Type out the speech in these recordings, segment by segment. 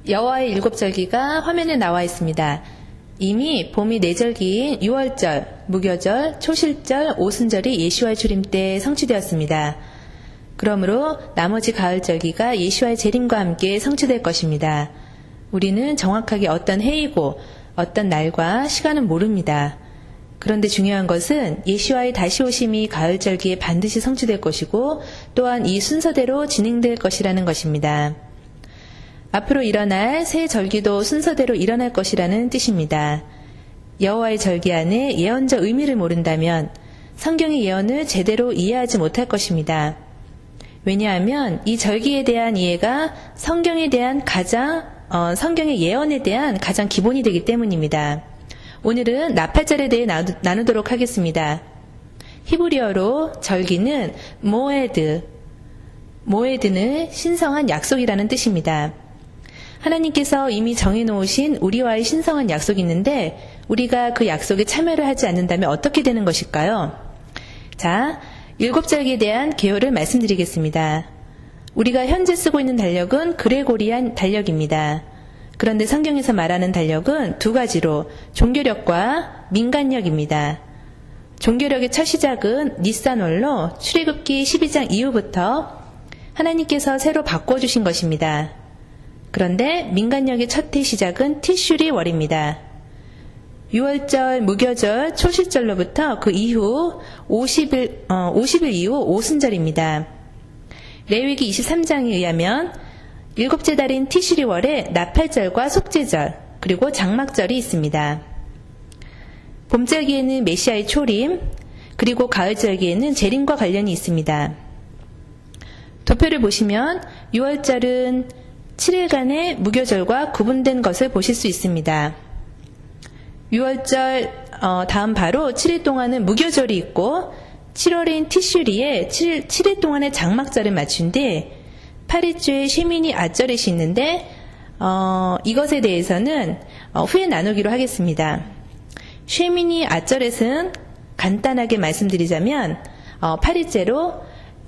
여호와의 일곱 절기가 화면에 나와 있습니다. 이미 봄이 네 절기인 유월절, 무교절, 초실절, 오순절이 예수와의 출임 때 성취되었습니다. 그러므로 나머지 가을 절기가 예수와의 재림과 함께 성취될 것입니다. 우리는 정확하게 어떤 해이고 어떤 날과 시간은 모릅니다. 그런데 중요한 것은 예수와의 다시 오심이 가을 절기에 반드시 성취될 것이고 또한 이 순서대로 진행될 것이라는 것입니다. 앞으로 일어날 새 절기도 순서대로 일어날 것이라는 뜻입니다. 여호와의 절기 안에 예언적 의미를 모른다면 성경의 예언을 제대로 이해하지 못할 것입니다. 왜냐하면 이 절기에 대한 이해가 성경의 예언에 대한 가장 기본이 되기 때문입니다. 오늘은 나팔절에 대해 나누도록 하겠습니다. 히브리어로 절기는 모에드는 신성한 약속이라는 뜻입니다. 하나님께서 이미 정해놓으신 우리와의 신성한 약속이 있는데 우리가 그 약속에 참여를 하지 않는다면 어떻게 되는 것일까요? 자, 일곱 절기에 대한 개요를 말씀드리겠습니다. 우리가 현재 쓰고 있는 달력은 그레고리안 달력입니다. 그런데 성경에서 말하는 달력은 두 가지로 종교력과 민간력입니다. 종교력의 첫 시작은 니산월로 출애굽기 12장 이후부터 하나님께서 새로 바꿔주신 것입니다. 그런데 민간력의 첫 해 시작은 티슈리 월입니다. 6월절, 무교절, 초실절로부터 그 이후 50일 이후 오순절입니다. 레위기 23장에 의하면 일곱째 달인 티슈리월에 나팔절과 속죄절, 그리고 장막절이 있습니다. 봄절기에는 메시아의 초림, 그리고 가을절기에는 재림과 관련이 있습니다. 도표를 보시면 6월절은 7일간의 무교절과 구분된 것을 보실 수 있습니다. 6월절 다음 바로 7일 동안은 무교절이 있고 7월인 티슈리에 7일 동안의 장막절을 맞춘 뒤 8일주에 쉐미니 아쩌렛이 있는데 이것에 대해서는 후에 나누기로 하겠습니다. 쉐미니 아쩌렛은 간단하게 말씀드리자면 8일째로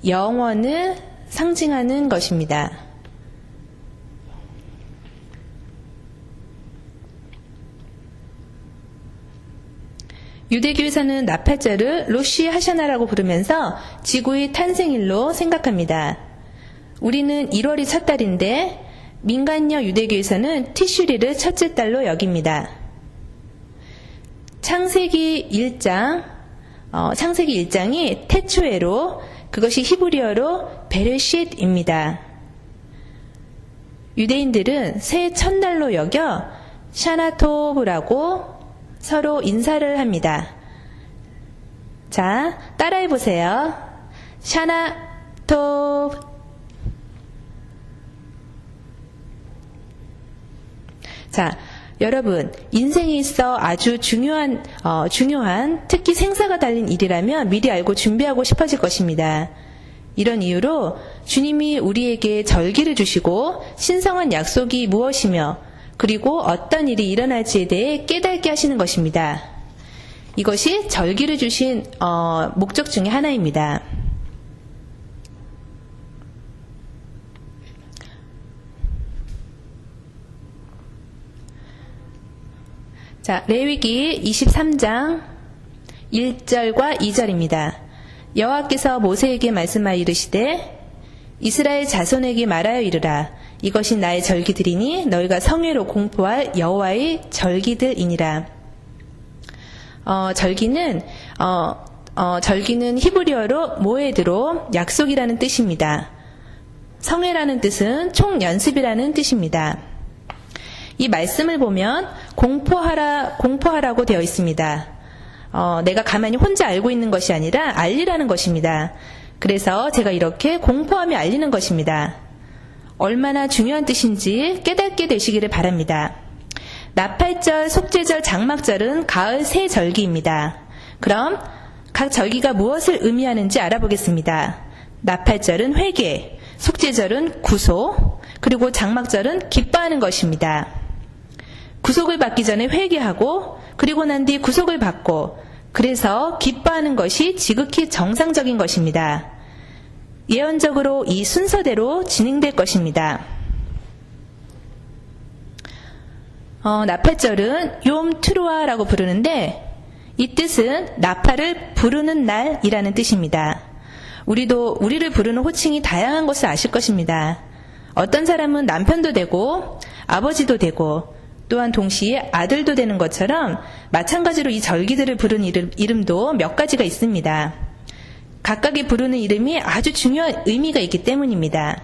영원을 상징하는 것입니다. 유대교에서는 나팔절을 로시 하샤나라고 부르면서 지구의 탄생일로 생각합니다. 우리는 1월이 첫 달인데 민간력 유대교에서는 티슈리를 첫째 달로 여깁니다. 창세기 1장이 테초에로, 그것이 히브리어로 베르쉿입니다. 유대인들은 새해 첫날로 여겨 샤나토브라고 서로 인사를 합니다. 자, 따라해보세요. 샤나토브. 자, 여러분, 인생에 있어 아주 중요한, 특히 생사가 달린 일이라면 미리 알고 준비하고 싶어질 것입니다. 이런 이유로 주님이 우리에게 절기를 주시고 신성한 약속이 무엇이며 그리고 어떤 일이 일어날지에 대해 깨닫게 하시는 것입니다. 이것이 절기를 주신 목적 중에 하나입니다. 자, 레위기 23장 1절과 2절입니다. 여호와께서 모세에게 말씀하여 이르시되 이스라엘 자손에게 말하여 이르라. 이것이 나의 절기들이니 너희가 성회로 공포할 여호와의 절기들이니라. 절기는 히브리어로 모에드로 약속이라는 뜻입니다. 성회라는 뜻은 총연습이라는 뜻입니다. 이 말씀을 보면 공포하라고 되어 있습니다. 내가 가만히 혼자 알고 있는 것이 아니라 알리라는 것입니다. 그래서 제가 이렇게 공포하며 알리는 것입니다. 얼마나 중요한 뜻인지 깨닫게 되시기를 바랍니다. 나팔절, 속죄절, 장막절은 가을 새 절기입니다. 그럼 각 절기가 무엇을 의미하는지 알아보겠습니다. 나팔절은 회개, 속죄절은 구속, 그리고 장막절은 기뻐하는 것입니다. 구속을 받기 전에 회개하고 그리고 난 뒤 구속을 받고 그래서 기뻐하는 것이 지극히 정상적인 것입니다. 예언적으로 이 순서대로 진행될 것입니다. 나팔절은 욤 트루아라고 부르는데 이 뜻은 나팔을 부르는 날이라는 뜻입니다. 우리를 부르는 호칭이 다양한 것을 아실 것입니다. 어떤 사람은 남편도 되고 아버지도 되고 또한 동시에 아들도 되는 것처럼 마찬가지로 이 절기들을 부르는 이름도 몇 가지가 있습니다. 각각의 부르는 이름이 아주 중요한 의미가 있기 때문입니다.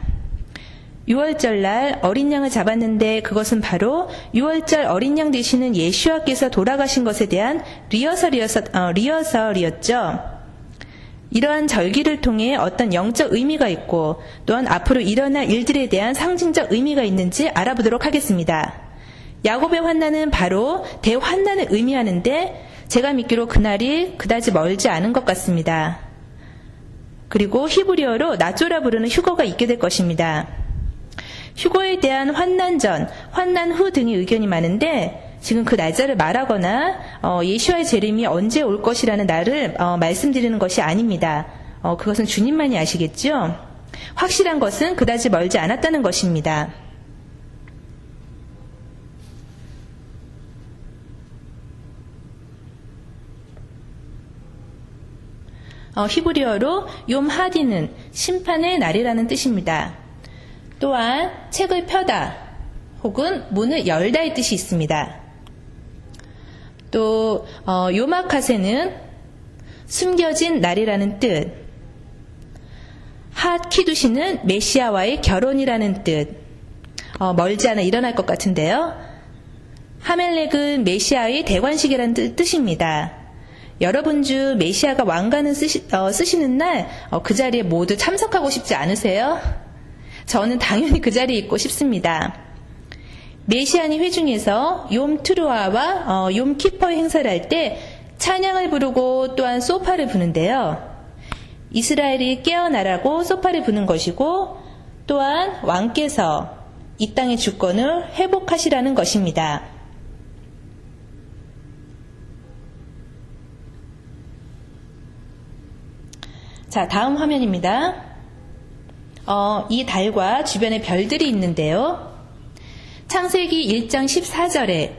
6월절 날 어린 양을 잡았는데 그것은 바로 6월절 어린 양 되시는 예수와께서 돌아가신 것에 대한 리허설이었죠. 이러한 절기를 통해 어떤 영적 의미가 있고 또한 앞으로 일어날 일들에 대한 상징적 의미가 있는지 알아보도록 하겠습니다. 야곱의 환난은 바로 대환난을 의미하는데 제가 믿기로 그날이 그다지 멀지 않은 것 같습니다. 그리고 히브리어로 나쪼라 부르는 휴거가 있게 될 것입니다. 휴거에 대한 환난 전, 환난 후 등의 의견이 많은데 지금 그 날짜를 말하거나 예수와의 재림이 언제 올 것이라는 날을 말씀드리는 것이 아닙니다. 그것은 주님만이 아시겠죠? 확실한 것은 그다지 멀지 않았다는 것입니다. 히브리어로 욤 하디는 심판의 날이라는 뜻입니다. 또한 책을 펴다 혹은 문을 열다의 뜻이 있습니다. 또 요마카세는 숨겨진 날이라는 뜻, 핫 키두시는 메시아와의 결혼이라는 뜻, 멀지 않아 일어날 것 같은데요. 하멜렉은 메시아의 대관식이라는 뜻입니다. 여러분 중 메시아가 왕관을 쓰시는 날 그 자리에 모두 참석하고 싶지 않으세요? 저는 당연히 그 자리에 있고 싶습니다. 메시아니 회중에서 욤 트루아와 욤 키퍼 행사를 할 때 찬양을 부르고 또한 소파를 부는데요. 이스라엘이 깨어나라고 소파를 부는 것이고 또한 왕께서 이 땅의 주권을 회복하시라는 것입니다. 자, 다음 화면입니다. 이 달과 주변에 별들이 있는데요. 창세기 1장 14절에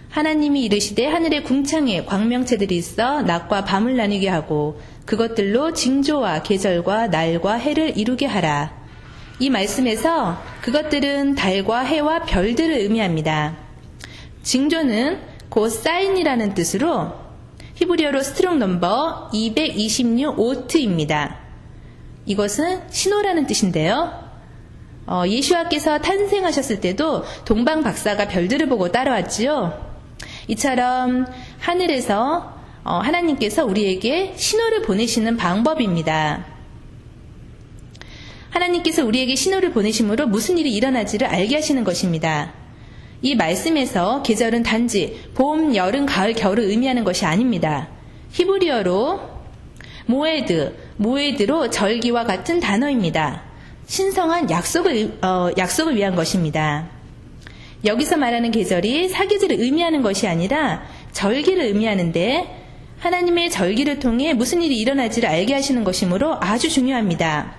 하나님이 이르시되 하늘의 궁창에 광명체들이 있어 낮과 밤을 나누게 하고 그것들로 징조와 계절과 날과 해를 이루게 하라. 이 말씀에서 그것들은 달과 해와 별들을 의미합니다. 징조는 곧 사인이라는 뜻으로 히브리어로 스트롱 넘버 226 오트입니다. 이것은 신호라는 뜻인데요. 예수와께서 탄생하셨을 때도 동방 박사가 별들을 보고 따라왔지요. 이처럼 하늘에서 하나님께서 우리에게 신호를 보내시는 방법입니다. 하나님께서 우리에게 신호를 보내심으로 무슨 일이 일어나지를 알게 하시는 것입니다. 이 말씀에서 계절은 단지 봄, 여름, 가을, 겨울을 의미하는 것이 아닙니다. 히브리어로 모에드로 절기와 같은 단어입니다. 신성한 약속을 위한 것입니다. 여기서 말하는 계절이 사계절을 의미하는 것이 아니라 절기를 의미하는데 하나님의 절기를 통해 무슨 일이 일어날지를 알게 하시는 것이므로 아주 중요합니다.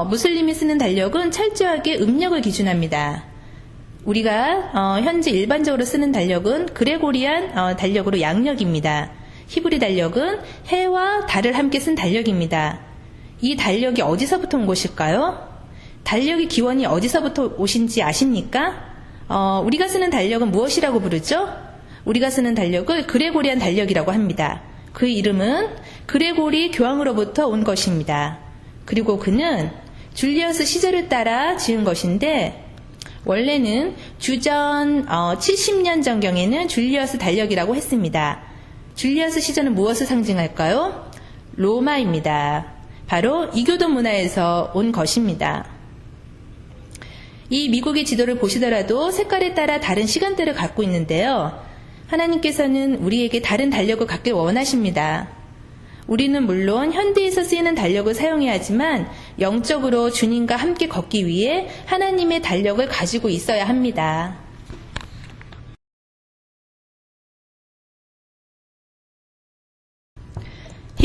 무슬림이 쓰는 달력은 철저하게 음력을 기준합니다. 우리가 현재 일반적으로 쓰는 달력은 그레고리안 달력으로 양력입니다. 히브리 달력은 해와 달을 함께 쓴 달력입니다. 이 달력이 어디서부터 온 것일까요? 달력의 기원이 어디서부터 오신지 아십니까? 우리가 쓰는 달력은 무엇이라고 부르죠? 우리가 쓰는 달력을 그레고리안 달력이라고 합니다. 그 이름은 그레고리 교황으로부터 온 것입니다. 그리고 그는 줄리어스 시절을 따라 지은 것인데 원래는 주전 70년 전경에는 줄리어스 달력이라고 했습니다. 줄리어스 시절은 무엇을 상징할까요? 로마입니다. 바로 이교도 문화에서 온 것입니다. 이 미국의 지도를 보시더라도 색깔에 따라 다른 시간대를 갖고 있는데요. 하나님께서는 우리에게 다른 달력을 갖길 원하십니다. 우리는 물론 현대에서 쓰이는 달력을 사용해야 하지만 영적으로 주님과 함께 걷기 위해 하나님의 달력을 가지고 있어야 합니다.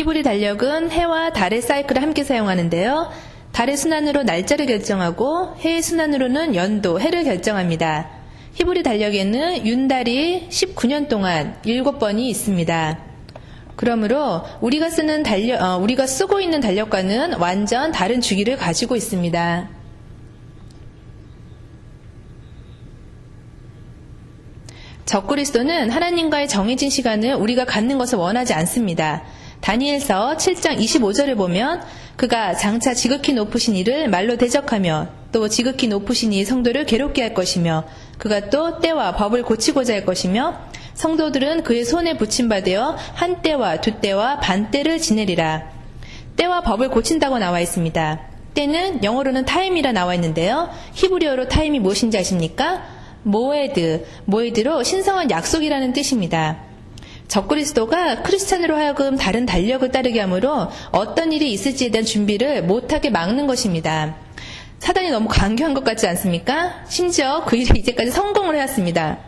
히브리 달력은 해와 달의 사이클을 함께 사용하는데요. 달의 순환으로 날짜를 결정하고 해의 순환으로는 연도, 해를 결정합니다. 히브리 달력에는 윤달이 19년 동안 7번이 있습니다. 그러므로 우리가 쓰고 있는 달력과는 완전 다른 주기를 가지고 있습니다. 적그리스도는 하나님과의 정해진 시간을 우리가 갖는 것을 원하지 않습니다. 다니엘서 7장 25절을 보면 그가 장차 지극히 높으신 이를 말로 대적하며 또 지극히 높으신 이 성도를 괴롭게 할 것이며 그가 또 때와 법을 고치고자 할 것이며 성도들은 그의 손에 붙임바되어 한 때와 두 때와 반 때를 지내리라. 때와 법을 고친다고 나와 있습니다. 때는 영어로는 타임이라 나와 있는데요. 히브리어로 타임이 무엇인지 아십니까? 모에드로 신성한 약속이라는 뜻입니다. 적그리스도가 크리스찬으로 하여금 다른 달력을 따르게 하므로 어떤 일이 있을지에 대한 준비를 못하게 막는 것입니다. 사단이 너무 강교한 것 같지 않습니까? 심지어 그 일이 이제까지 성공을 해왔습니다.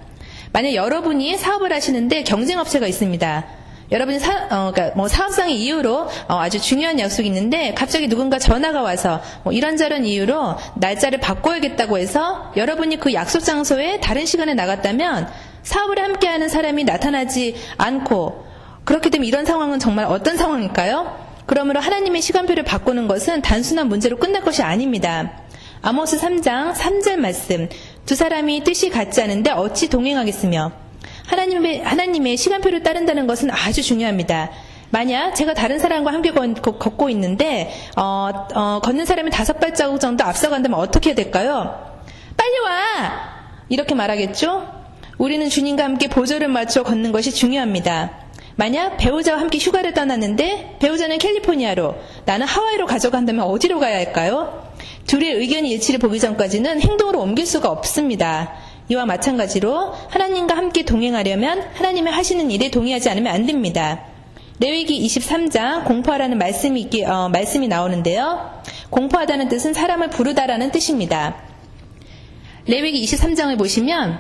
만약 여러분이 사업을 하시는데 경쟁업체가 있습니다. 여러분이 사업상의 이유로 아주 중요한 약속이 있는데 갑자기 누군가 전화가 와서 이런저런 이유로 날짜를 바꿔야겠다고 해서 여러분이 그 약속 장소에 다른 시간에 나갔다면 사업을 함께하는 사람이 나타나지 않고 그렇게 되면 이런 상황은 정말 어떤 상황일까요? 그러므로 하나님의 시간표를 바꾸는 것은 단순한 문제로 끝날 것이 아닙니다. 아모스 3장 3절 말씀 두 사람이 뜻이 같지 않은데 어찌 동행하겠으며 하나님의 시간표를 따른다는 것은 아주 중요합니다. 만약 제가 다른 사람과 함께 걷고 있는데 걷는 사람이 5발자국 정도 앞서간다면 어떻게 해야 될까요? 빨리 와! 이렇게 말하겠죠? 우리는 주님과 함께 보조를 맞춰 걷는 것이 중요합니다. 만약 배우자와 함께 휴가를 떠났는데 배우자는 캘리포니아로 나는 하와이로 가져간다면 어디로 가야 할까요? 둘의 의견이 일치를 보기 전까지는 행동으로 옮길 수가 없습니다. 이와 마찬가지로 하나님과 함께 동행하려면 하나님의 하시는 일에 동의하지 않으면 안 됩니다. 레위기 23장 공포하라는 말씀이 나오는데요. 공포하다는 뜻은 사람을 부르다라는 뜻입니다. 레위기 23장을 보시면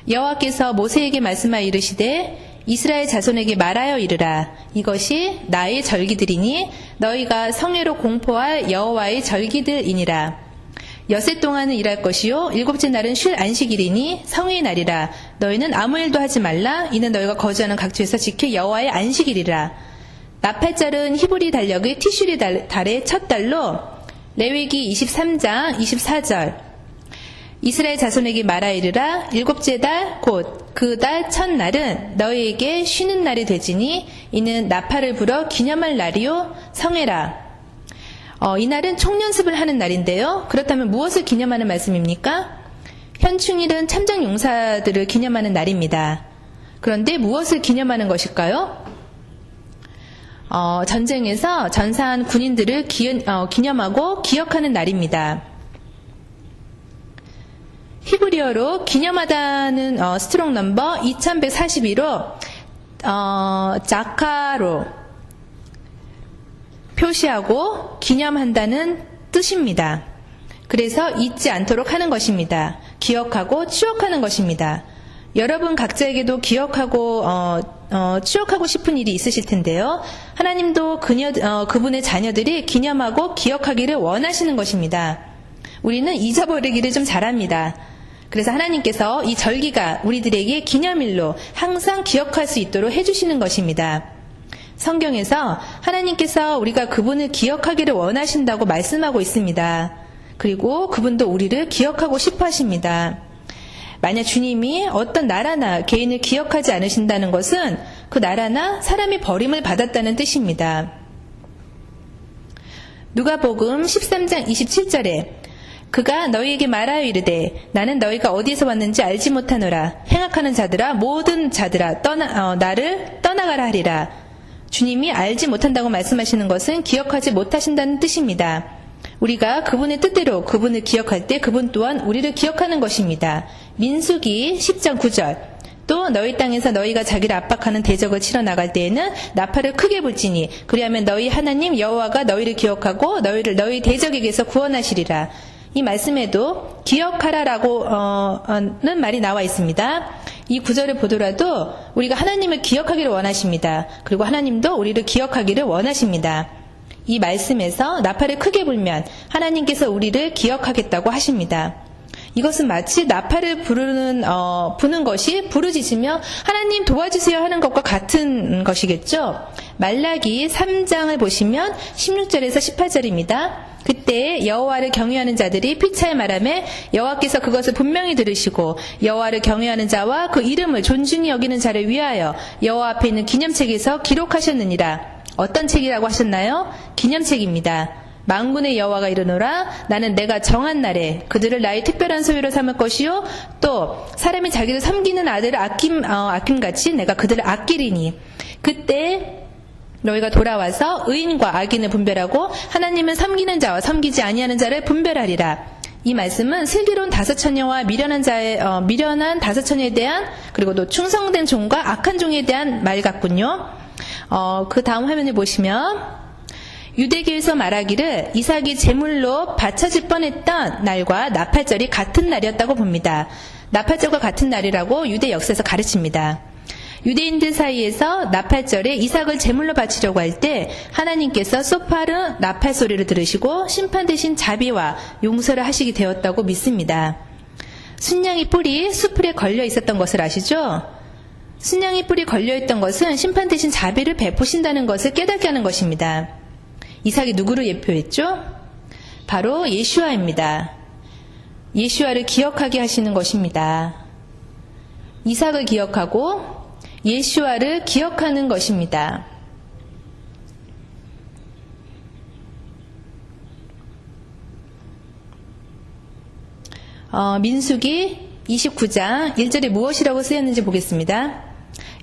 여호와께서 모세에게 말씀하여 이르시되 이스라엘 자손에게 말하여 이르라. 이것이 나의 절기들이니 너희가 성회로 공포할 여호와의 절기들이니라. 엿새 동안은 일할 것이요 일곱째 날은 쉴 안식일이니 성회의 날이라. 너희는 아무 일도 하지 말라. 이는 너희가 거주하는 각처에서 지킬 여호와의 안식일이라. 나팔절은 히브리 달력의 티슈리 달의 첫 달로 레위기 23장 24절 이스라엘 자손에게 말하 이르라. 일곱째 달 곧 그 달 첫날은 너희에게 쉬는 날이 되지니 이는 나팔을 불어 기념할 날이요 성회라. 이 날은 총연습을 하는 날인데요. 그렇다면 무엇을 기념하는 말씀입니까? 현충일은 참전 용사들을 기념하는 날입니다. 그런데 무엇을 기념하는 것일까요? 전쟁에서 전사한 군인들을 기념하고 기억하는 날입니다. 히브리어로 기념하다는 스트롱 넘버 2142로 자카로 표시하고 기념한다는 뜻입니다. 그래서 잊지 않도록 하는 것입니다. 기억하고 추억하는 것입니다. 여러분 각자에게도 기억하고 추억하고 싶은 일이 있으실 텐데요. 하나님도 그분의 자녀들이 기념하고 기억하기를 원하시는 것입니다. 우리는 잊어버리기를 좀 잘합니다. 그래서 하나님께서 이 절기가 우리들에게 기념일로 항상 기억할 수 있도록 해주시는 것입니다. 성경에서 하나님께서 우리가 그분을 기억하기를 원하신다고 말씀하고 있습니다. 그리고 그분도 우리를 기억하고 싶어 하십니다. 만약 주님이 어떤 나라나 개인을 기억하지 않으신다는 것은 그 나라나 사람이 버림을 받았다는 뜻입니다. 누가복음 13장 27절에 그가 너희에게 말하여 이르되 나는 너희가 어디에서 왔는지 알지 못하노라. 행악하는 자들아 모든 자들아 나를 떠나가라 하리라. 주님이 알지 못한다고 말씀하시는 것은 기억하지 못하신다는 뜻입니다. 우리가 그분의 뜻대로 그분을 기억할 때 그분 또한 우리를 기억하는 것입니다. 민수기 10장 9절 또 너희 땅에서 너희가 자기를 압박하는 대적을 치러 나갈 때에는 나팔을 크게 불지니 그리하면 너희 하나님 여호와가 너희를 기억하고 너희를 너희 대적에게서 구원하시리라. 이 말씀에도 기억하라라고는 말이 나와 있습니다. 이 구절을 보더라도 우리가 하나님을 기억하기를 원하십니다. 그리고 하나님도 우리를 기억하기를 원하십니다. 이 말씀에서 나팔을 크게 불면 하나님께서 우리를 기억하겠다고 하십니다. 이것은 마치 나팔을 부는 것이 부르짖으며 하나님 도와주세요 하는 것과 같은 것이겠죠. 말라기 3장을 보시면 16절에서 18절입니다. 그때 여호와를 경외하는 자들이 피차에 말하매 여호와께서 그것을 분명히 들으시고 여호와를 경외하는 자와 그 이름을 존중히 여기는 자를 위하여 여호와 앞에 있는 기념책에서 기록하셨느니라. 어떤 책이라고 하셨나요? 기념책입니다. 만군의 여호와가 이르노라 나는 내가 정한 날에 그들을 나의 특별한 소유로 삼을 것이요 또 사람이 자기를 섬기는 아들을 아낌같이 내가 그들을 아끼리니 그때 너희가 돌아와서 의인과 악인을 분별하고 하나님은 섬기는 자와 섬기지 아니하는 자를 분별하리라. 이 말씀은 슬기로운 다섯처녀와 미련한 다섯처녀에 대한 그리고 또 충성된 종과 악한 종에 대한 말 같군요. 그 다음 화면을 보시면 유대교에서 말하기를 이삭이 제물로 바쳐질 뻔했던 날과 나팔절이 같은 날이었다고 봅니다. 나팔절과 같은 날이라고 유대 역사에서 가르칩니다. 유대인들 사이에서 나팔절에 이삭을 제물로 바치려고 할 때 하나님께서 소파르 나팔 소리를 들으시고 심판 대신 자비와 용서를 하시게 되었다고 믿습니다. 순양이 뿔이 수풀에 걸려 있었던 것을 아시죠? 순양이 뿔이 걸려있던 것은 심판 대신 자비를 베푸신다는 것을 깨닫게 하는 것입니다. 이삭이 누구를 예표했죠? 바로 예슈아입니다. 예슈아를 기억하게 하시는 것입니다. 이삭을 기억하고 예슈아를 기억하는 것입니다. 민수기 29장 1절에 무엇이라고 쓰였는지 보겠습니다.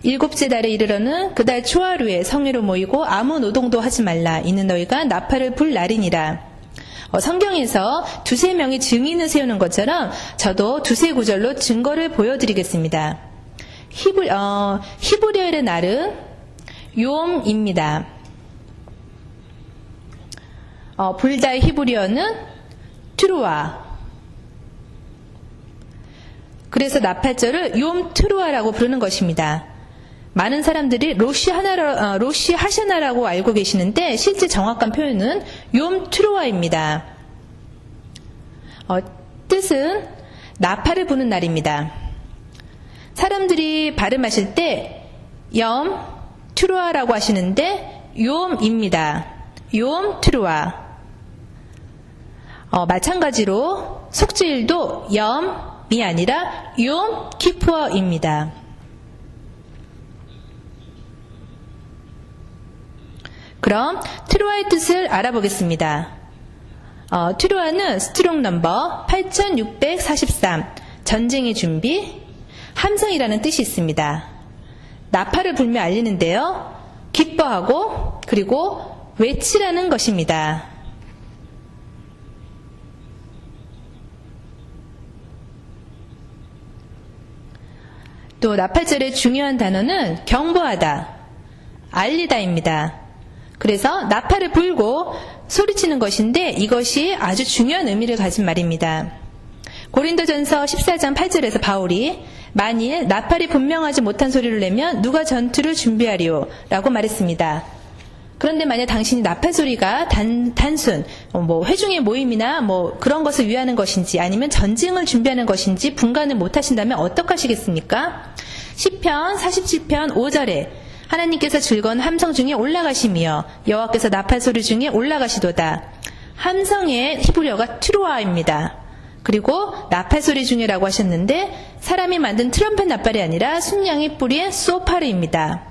일곱째 달에 이르러는 그 달 초하루에 성회로 모이고 아무 노동도 하지 말라. 이는 너희가 나팔을 불 날이니라. 성경에서 두세 명이 증인을 세우는 것처럼 저도 두세 구절로 증거를 보여드리겠습니다. 히브리어의 날은 요옴입니다. 불자의 히브리어는 트루아. 그래서 나팔절을 욤 트루아라고 부르는 것입니다. 많은 사람들이 로시 하샤나라고 알고 계시는데 실제 정확한 표현은 욤 트루아입니다. 뜻은 나팔을 부는 날입니다. 사람들이 발음하실 때 욤 트루아라고 하시는데 욤입니다. 욤 트루아. 마찬가지로 속죄일도 욤이 아니라 욤 키푸어입니다. 그럼 트루아의 뜻을 알아보겠습니다. 트루아는 스트롱 넘버 8643, 전쟁의 준비, 함성이라는 뜻이 있습니다. 나팔을 불며 알리는데요. 기뻐하고 그리고 외치라는 것입니다. 또 나팔절의 중요한 단어는 경보하다, 알리다입니다. 그래서 나팔을 불고 소리치는 것인데 이것이 아주 중요한 의미를 가진 말입니다. 고린도전서 14장 8절에서 바울이 만일 나팔이 분명하지 못한 소리를 내면 누가 전투를 준비하리요? 라고 말했습니다. 그런데 만약 당신이 나팔 소리가 단순 회중의 모임이나 그런 것을 위하는 것인지 아니면 전쟁을 준비하는 것인지 분간을 못하신다면 어떡하시겠습니까? 시편 47편 5절에 하나님께서 즐거운 함성 중에 올라가시며 여호와께서 나팔 소리 중에 올라가시도다. 함성의 히브리어가 트루아입니다. 그리고 나팔 소리 중에라고 하셨는데 사람이 만든 트럼펫 나팔이 아니라 순양이 뿌린 소파르입니다.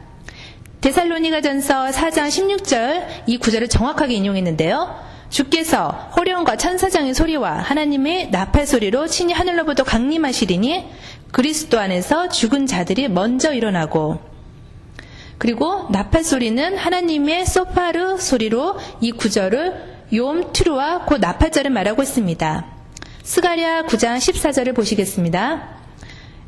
데살로니가전서 4장 16절 이 구절을 정확하게 인용했는데요. 주께서 호령과 천사장의 소리와 하나님의 나팔 소리로 친히 하늘로부터 강림하시리니 그리스도 안에서 죽은 자들이 먼저 일어나고 그리고 나팔 소리는 하나님의 소파르 소리로 이 구절을 욤 트루아 곧 나팔절을 말하고 있습니다. 스가랴 9장 14절을 보시겠습니다.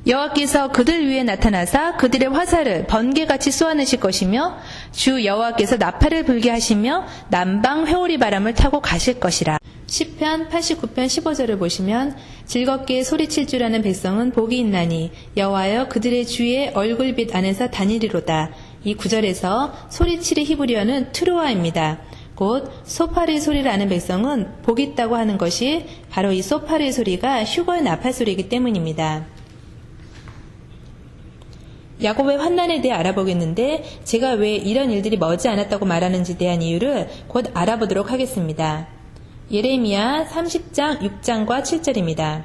여호와께서 그들 위에 나타나사 그들의 화살을 번개같이 쏘아내실 것이며 주 여호와께서 나팔을 불게 하시며 남방 회오리 바람을 타고 가실 것이라. 시편 89편 15절을 보시면 즐겁게 소리칠 줄 아는 백성은 복이 있나니 여호와여 그들의 주의 얼굴빛 안에서 다니리로다. 이 구절에서 소리치리 히브리어는 트루아입니다. 곧 소파리 소리를 아는 백성은 복 있다고 하는 것이 바로 이 소파리 소리가 휴거의 나팔 소리이기 때문입니다. 야곱의 환난에 대해 알아보겠는데 제가 왜 이런 일들이 머지 않았다고 말하는지에 대한 이유를 곧 알아보도록 하겠습니다. 예레미야 30장 6장과 7절입니다.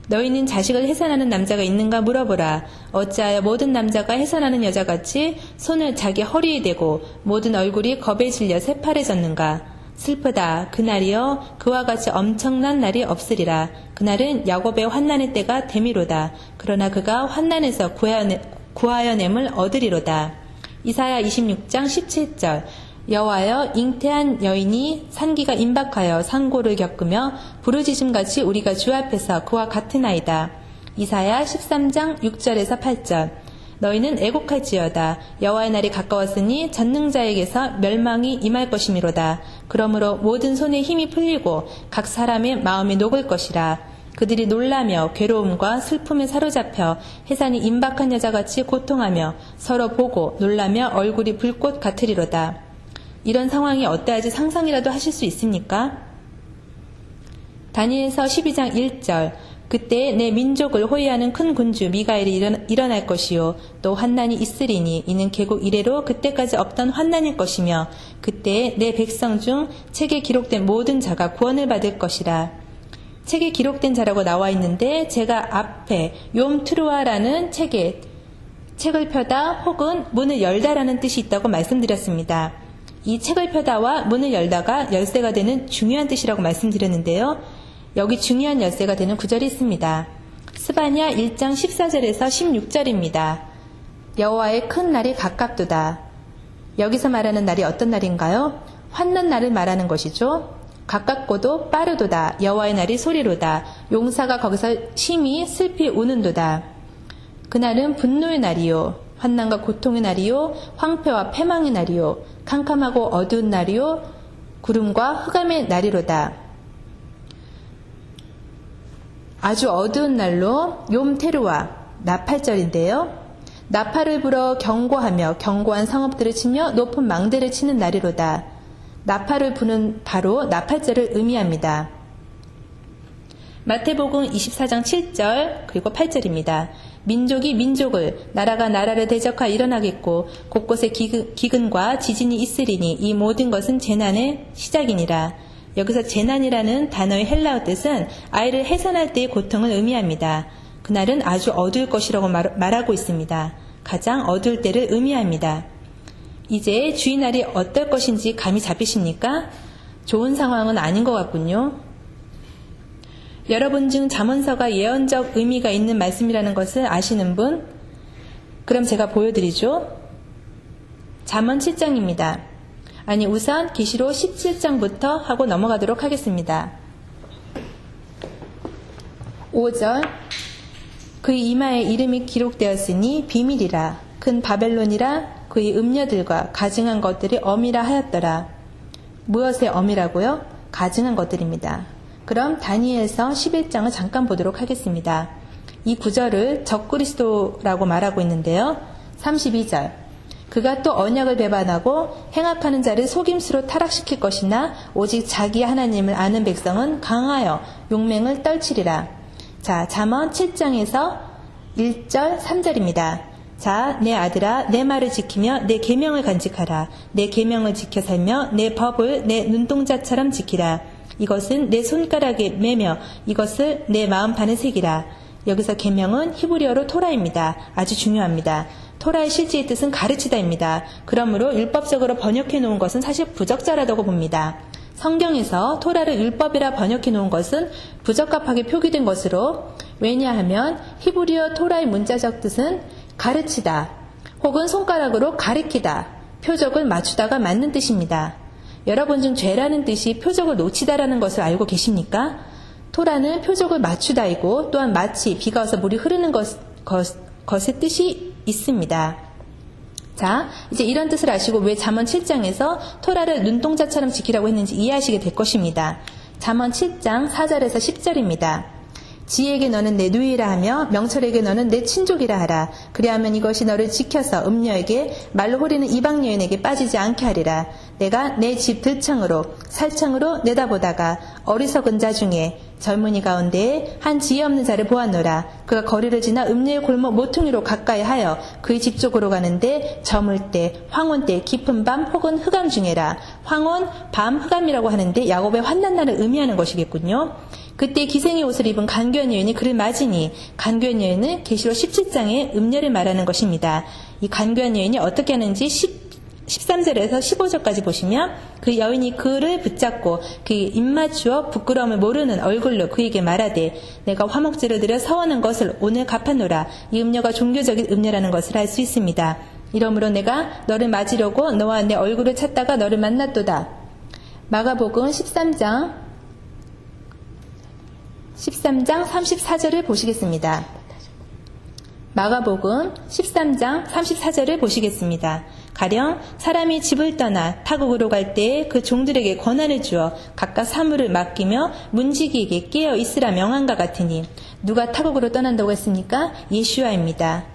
너희는 자식을 해산하는 남자가 있는가 물어보라. 어찌하여 모든 남자가 해산하는 여자같이 손을 자기 허리에 대고 모든 얼굴이 겁에 질려 새파래졌는가. 슬프다. 그날이여 그와 같이 엄청난 날이 없으리라. 그날은 야곱의 환난의 때가 되미로다. 그러나 그가 환난에서 구하여냄을 얻으리로다. 이사야 26장 17절 여호와여 잉태한 여인이 산기가 임박하여 상고를 겪으며 부르짖음같이 우리가 주 앞에서 그와 같으나이다. 이사야 13장 6절에서 8절 너희는 애곡할지어다. 여호와의 날이 가까웠으니 전능자에게서 멸망이 임할 것이미로다. 그러므로 모든 손에 힘이 풀리고 각 사람의 마음이 녹을 것이라. 그들이 놀라며 괴로움과 슬픔에 사로잡혀 해산이 임박한 여자같이 고통하며 서로 보고 놀라며 얼굴이 불꽃 같으리로다. 이런 상황이 어떠할지 상상이라도 하실 수 있습니까? 다니엘서 12장 1절 그때 내 민족을 호위하는 큰 군주 미가엘이 일어날 것이요 또 환난이 있으리니 이는 개국 이래로 그때까지 없던 환난일 것이며 그때 내 백성 중 책에 기록된 모든 자가 구원을 받을 것이라. 책에 기록된 자라고 나와 있는데 제가 앞에 욤트루아라는 책을 펴다 혹은 문을 열다라는 뜻이 있다고 말씀드렸습니다. 이 책을 펴다와 문을 열다가 열쇠가 되는 중요한 뜻이라고 말씀드렸는데요. 여기 중요한 열쇠가 되는 구절이 있습니다. 스바냐 1장 14절에서 16절입니다. 여호와의 큰 날이 가깝도다. 여기서 말하는 날이 어떤 날인가요? 환난 날을 말하는 것이죠. 가깝고도 빠르도다. 여호와의 날이 소리로다. 용사가 거기서 심히 슬피 우는도다. 그날은 분노의 날이요 환난과 고통의 날이요 황폐와 패망의 날이요 캄캄하고 어두운 날이요 구름과 흑암의 날이로다. 아주 어두운 날로 욤테루아 나팔절인데요. 나팔을 불어 경고하며 견고한 성읍들을 치며 높은 망대를 치는 날이로다. 나팔을 부는 바로 나팔절을 의미합니다. 마태복음 24장 7절 그리고 8절입니다. 민족이 민족을 나라가 나라를 대적하여 일어나겠고 곳곳에 기근과 지진이 있으리니 이 모든 것은 재난의 시작이니라. 여기서 재난이라는 단어의 헬라어 뜻은 아이를 해산할 때의 고통을 의미합니다. 그날은 아주 어두울 것이라고 말하고 있습니다. 가장 어두울 때를 의미합니다. 이제 주의 날이 어떨 것인지 감이 잡히십니까? 좋은 상황은 아닌 것 같군요. 여러분 중 잠언서가 예언적 의미가 있는 말씀이라는 것을 아시는 분? 그럼 제가 보여드리죠. 잠언 7장입니다. 아니 우선 계시록 17장부터 하고 넘어가도록 하겠습니다. 5절 그의 이마에 이름이 기록되었으니 비밀이라 큰 바벨론이라 그의 음녀들과 가증한 것들이 엄이라 하였더라. 무엇의 엄이라고요? 가증한 것들입니다. 그럼 다니엘서 11장을 잠깐 보도록 하겠습니다. 이 구절을 적그리스도라고 말하고 있는데요. 32절 그가 또 언약을 배반하고 행악하는 자를 속임수로 타락시킬 것이나 오직 자기 하나님을 아는 백성은 강하여 용맹을 떨치리라. 자, 잠언 7장에서 1절 3절입니다. 자, 내 아들아 내 말을 지키며 내 계명을 간직하라. 내 계명을 지켜 살며 내 법을 내 눈동자처럼 지키라. 이것은 내 손가락에 매며 이것을 내 마음판에 새기라. 여기서 계명은 히브리어로 토라입니다. 아주 중요합니다. 토라의 실제의 뜻은 가르치다입니다. 그러므로 율법적으로 번역해 놓은 것은 사실 부적절하다고 봅니다. 성경에서 토라를 율법이라 번역해 놓은 것은 부적합하게 표기된 것으로 왜냐하면 히브리어 토라의 문자적 뜻은 가르치다 혹은 손가락으로 가리키다, 표적을 맞추다가 맞는 뜻입니다. 여러분 중 죄라는 뜻이 표적을 놓치다라는 것을 알고 계십니까? 토라는 표적을 맞추다이고 또한 마치 비가 와서 물이 흐르는 것의 뜻이 있습니다. 자, 이제 이런 뜻을 아시고 왜 잠언 7장에서 토라를 눈동자처럼 지키라고 했는지 이해하시게 될 것입니다. 잠언 7장 4절에서 10절입니다. 지혜에게 너는 내 누이라 하며 명철에게 너는 내 친족이라 하라. 그리하면 이것이 너를 지켜서 음녀에게 말로 호리는 이방 여인에게 빠지지 않게 하리라. 내가 내 집 들창으로 살창으로 내다보다가 어리석은 자 중에 젊은이 가운데에 한 지혜 없는 자를 보았노라. 그가 거리를 지나 음녀의 골목 모퉁이로 가까이 하여 그의 집 쪽으로 가는데 저물 때 황혼 때 깊은 밤 혹은 흑암 중에라. 황혼 밤 흑암이라고 하는데 야곱의 환난 날을 의미하는 것이겠군요. 그때 기생의 옷을 입은 간교한 여인이 그를 맞으니, 간교한 여인은 계시록 17장의 음녀를 말하는 것입니다. 이 간교한 여인이 어떻게 하는지 13절에서 15절까지 보시면 그 여인이 그를 붙잡고 그 입맞추어 부끄러움을 모르는 얼굴로 그에게 말하되 내가 화목제를 드려 서원한 것을 오늘 갚았노라. 이 음녀가 종교적인 음녀라는 것을 알 수 있습니다. 이러므로 내가 너를 맞으려고 너와 내 얼굴을 찾다가 너를 만났도다. 마가복음 13장 34절을 보시겠습니다. 마가복음 13장 34절을 보시겠습니다. 가령 사람이 집을 떠나 타국으로 갈 때에 그 종들에게 권한을 주어 각각 사물을 맡기며 문지기에게 깨어 있으라 명한과 같으니 누가 타국으로 떠난다고 했습니까? 예수와입니다.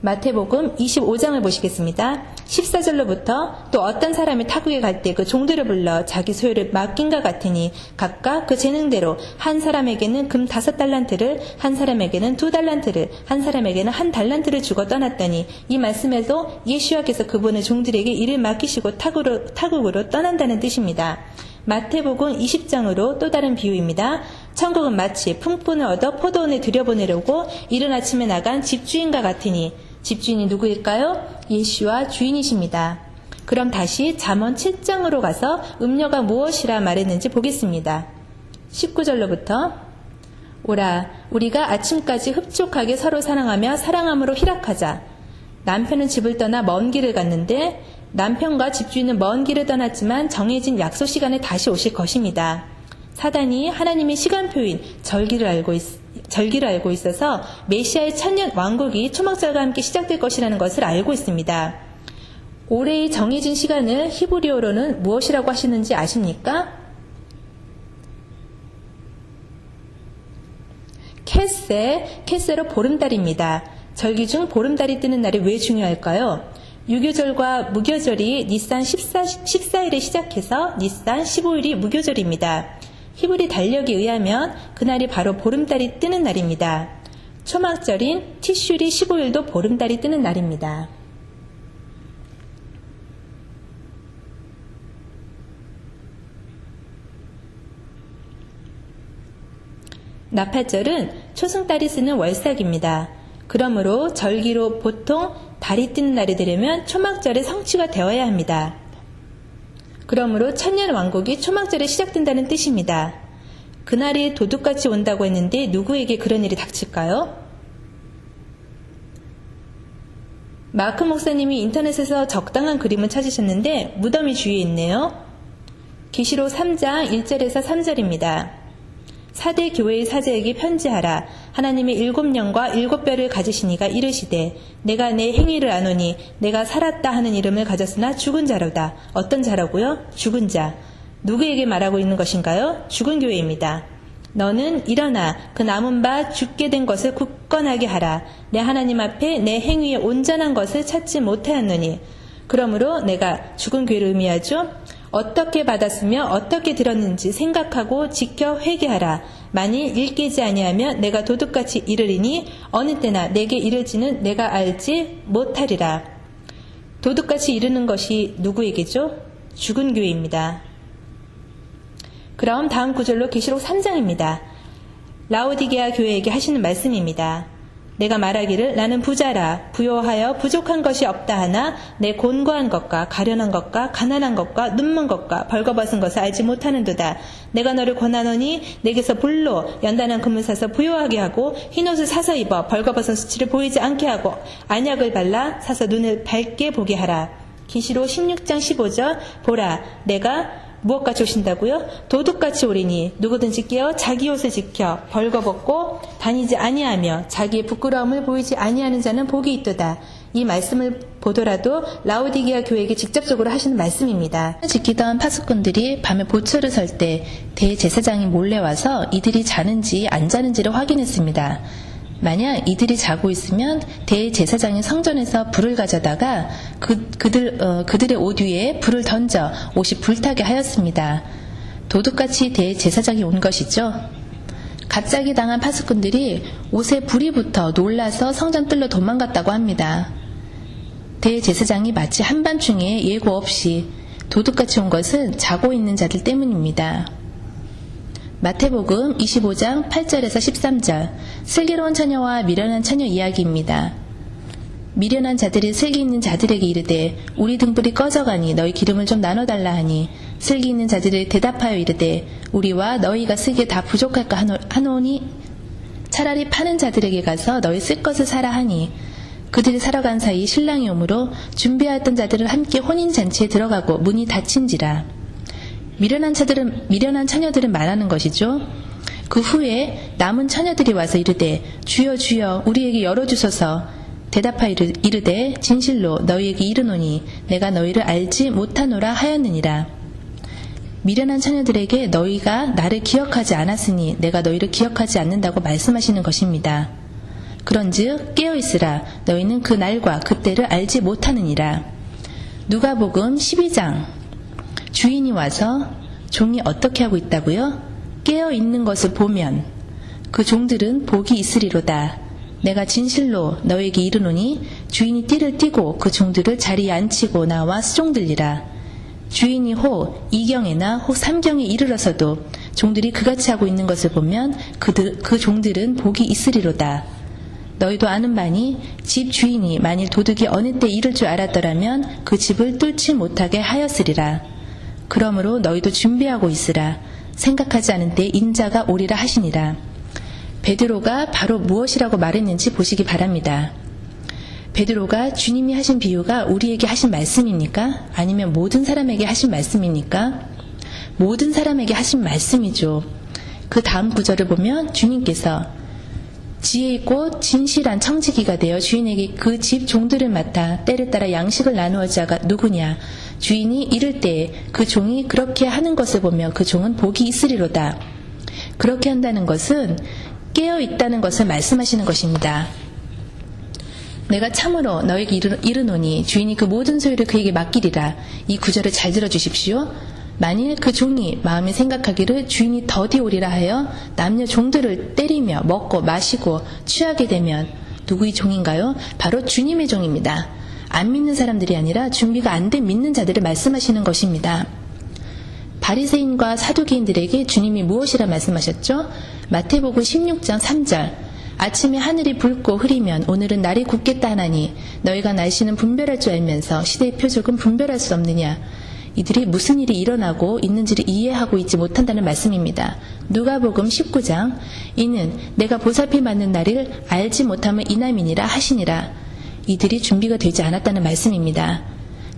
마태복음 25장을 보시겠습니다. 14절로부터 또 어떤 사람이 타국에 갈 때 그 종들을 불러 자기 소유를 맡긴과 같으니 각각 그 재능대로 한 사람에게는 금 5달란트를, 한 사람에게는 2달란트를, 한 사람에게는 1달란트를 주고 떠났더니 이 말씀에도 예수와께서 그분의 종들에게 일을 맡기시고 타국으로 떠난다는 뜻입니다. 마태복음 20장으로 또 다른 비유입니다. 천국은 마치 품꾼을 얻어 포도원에 들여보내려고 이른 아침에 나간 집주인과 같으니 집주인이 누구일까요? 예수와 주인이십니다. 그럼 다시 잠언 7장으로 가서 음녀가 무엇이라 말했는지 보겠습니다. 19절로부터 오라 우리가 아침까지 흡족하게 서로 사랑하며 사랑함으로 희락하자. 남편은 집을 떠나 먼 길을 갔는데 남편과 집주인은 먼 길을 떠났지만 정해진 약속 시간에 다시 오실 것입니다. 사단이 하나님의 시간표인 절기를 알고 있어서 메시아의 천년 왕국이 초막절과 함께 시작될 것이라는 것을 알고 있습니다. 올해의 정해진 시간을 히브리어로는 무엇이라고 하시는지 아십니까? 캐세로 보름달입니다. 절기 중 보름달이 뜨는 날이 왜 중요할까요? 유교절과 무교절이 니산 14일에 시작해서 니산 15일이 무교절입니다. 히브리 달력에 의하면 그날이 바로 보름달이 뜨는 날입니다. 초막절인 티슈리 15일도 보름달이 뜨는 날입니다. 나팔절은 초승달이 쓰는 월삭입니다. 그러므로 절기로 보통 달이 뜨는 날이 되려면 초막절의 성취가 되어야 합니다. 그러므로 천년 왕국이 초막절에 시작된다는 뜻입니다. 그날이 도둑같이 온다고 했는데 누구에게 그런 일이 닥칠까요? 마크 목사님이 인터넷에서 적당한 그림을 찾으셨는데 무덤이 주위에 있네요. 계시록 3장 1절에서 3절입니다. 사대 교회의 사제에게 편지하라. 하나님의 7영과 7뼈를 가지신 이가 이르시되 내가 내 행위를 아노니 내가 살았다 하는 이름을 가졌으나 죽은 자로다. 어떤 자라고요? 죽은 자. 누구에게 말하고 있는 것인가요? 죽은 교회입니다. 너는 일어나 그 남은 바 죽게 된 것을 굳건하게 하라. 내 하나님 앞에 내 행위에 온전한 것을 찾지 못하였느니. 그러므로 내가 죽은 교회를 의미하죠. 어떻게 받았으며 어떻게 들었는지 생각하고 지켜 회개하라. 만일 일깨지 아니하면 내가 도둑같이 이르리니 어느 때나 내게 이르지는 내가 알지 못하리라. 도둑같이 이르는 것이 누구에게죠? 죽은 교회입니다. 그럼 다음 구절로 계시록 3장입니다. 라오디게아 교회에게 하시는 말씀입니다. 내가 말하기를 나는 부자라 부요하여 부족한 것이 없다 하나 내 곤고한 것과 가련한 것과 가난한 것과 눈먼 것과 벌거벗은 것을 알지 못하는도다. 내가 너를 권하노니 내게서 불로 연단한 금을 사서 부요하게 하고 흰옷을 사서 입어 벌거벗은 수치를 보이지 않게 하고 안약을 발라 사서 눈을 밝게 보게 하라. 계시록 16장 15절 보라 내가 무엇같이 오신다고요? 도둑같이 오리니 누구든지 깨어 자기 옷을 지켜 벌거벗고 다니지 아니하며 자기의 부끄러움을 보이지 아니하는 자는 복이 있도다. 이 말씀을 보더라도 라오디게아 교회에게 직접적으로 하시는 말씀입니다. 지키던 파수꾼들이 밤에 보초를 설 때 대제사장이 몰래 와서 이들이 자는지 안 자는지를 확인했습니다. 만약 이들이 자고 있으면 대제사장이 성전에서 불을 가져다가 그들의 옷 위에 불을 던져 옷이 불타게 하였습니다. 도둑같이 대제사장이 온 것이죠. 갑자기 당한 파수꾼들이 옷에 불이 붙어 놀라서 성전 뜰로 도망갔다고 합니다. 대제사장이 마치 한밤중에 예고 없이 도둑같이 온 것은 자고 있는 자들 때문입니다. 마태복음 25장 8절에서 13절, 슬기로운 처녀와 미련한 처녀 이야기입니다. 미련한 자들이 슬기 있는 자들에게 이르되 우리 등불이 꺼져가니 너희 기름을 좀 나눠달라 하니 슬기 있는 자들이 대답하여 이르되 우리와 너희가 쓰기에 다 부족할까 하노니 차라리 파는 자들에게 가서 너희 쓸 것을 사라 하니 그들이 사러 간 사이 신랑이 오므로 준비하였던 자들은 함께 혼인잔치에 들어가고 문이 닫힌지라. 미련한 처녀들은 말하는 것이죠. 그 후에 남은 처녀들이 와서 이르되 주여 주여 우리에게 열어주소서. 대답하여 이르되 진실로 너희에게 이르노니 내가 너희를 알지 못하노라 하였느니라. 미련한 처녀들에게 너희가 나를 기억하지 않았으니 내가 너희를 기억하지 않는다고 말씀하시는 것입니다. 그런즉 깨어있으라. 너희는 그 날과 그때를 알지 못하느니라. 누가복음 12장. 주인이 와서 종이 어떻게 하고 있다고요? 깨어있는 것을 보면 그 종들은 복이 있으리로다. 내가 진실로 너에게 이르노니 주인이 띠를 띠고 그 종들을 자리에 앉히고 나와 수종들리라. 주인이 혹 2경에나 혹 3경에 이르러서도 종들이 그같이 하고 있는 것을 보면 그 종들은 복이 있으리로다. 너희도 아는 바니 집 주인이 만일 도둑이 어느 때 이를 줄 알았더라면 그 집을 뚫지 못하게 하였으리라. 그러므로 너희도 준비하고 있으라. 생각하지 않은 때 인자가 오리라 하시니라. 베드로가 바로 무엇이라고 말했는지 보시기 바랍니다. 베드로가 주님이 하신 비유가 우리에게 하신 말씀입니까? 아니면 모든 사람에게 하신 말씀입니까? 모든 사람에게 하신 말씀이죠. 그 다음 구절을 보면 주님께서 지혜 있고 진실한 청지기가 되어 주인에게 그 집 종들을 맡아 때를 따라 양식을 나누어 자가 누구냐? 주인이 이를 때 그 종이 그렇게 하는 것을 보며 그 종은 복이 있으리로다. 그렇게 한다는 것은 깨어 있다는 것을 말씀하시는 것입니다. 내가 참으로 너에게 이르노니 주인이 그 모든 소유를 그에게 맡기리라. 이 구절을 잘 들어주십시오. 만일 그 종이 마음에 생각하기를 주인이 더디 오리라 하여 남녀 종들을 때리며 먹고 마시고 취하게 되면 누구의 종인가요? 바로 주님의 종입니다. 안 믿는 사람들이 아니라 준비가 안 된 믿는 자들을 말씀하시는 것입니다. 바리새인과 사두개인들에게 주님이 무엇이라 말씀하셨죠? 마태복음 16장 3절. 아침에 하늘이 붉고 흐리면 오늘은 날이 굳겠다 하나니 너희가 날씨는 분별할 줄 알면서 시대의 표적은 분별할 수 없느냐. 이들이 무슨 일이 일어나고 있는지를 이해하고 있지 못한다는 말씀입니다. 누가복음 19장. 이는 내가 보살핌 받는 날을 알지 못하면 이남이니라 하시니라. 이들이 준비가 되지 않았다는 말씀입니다.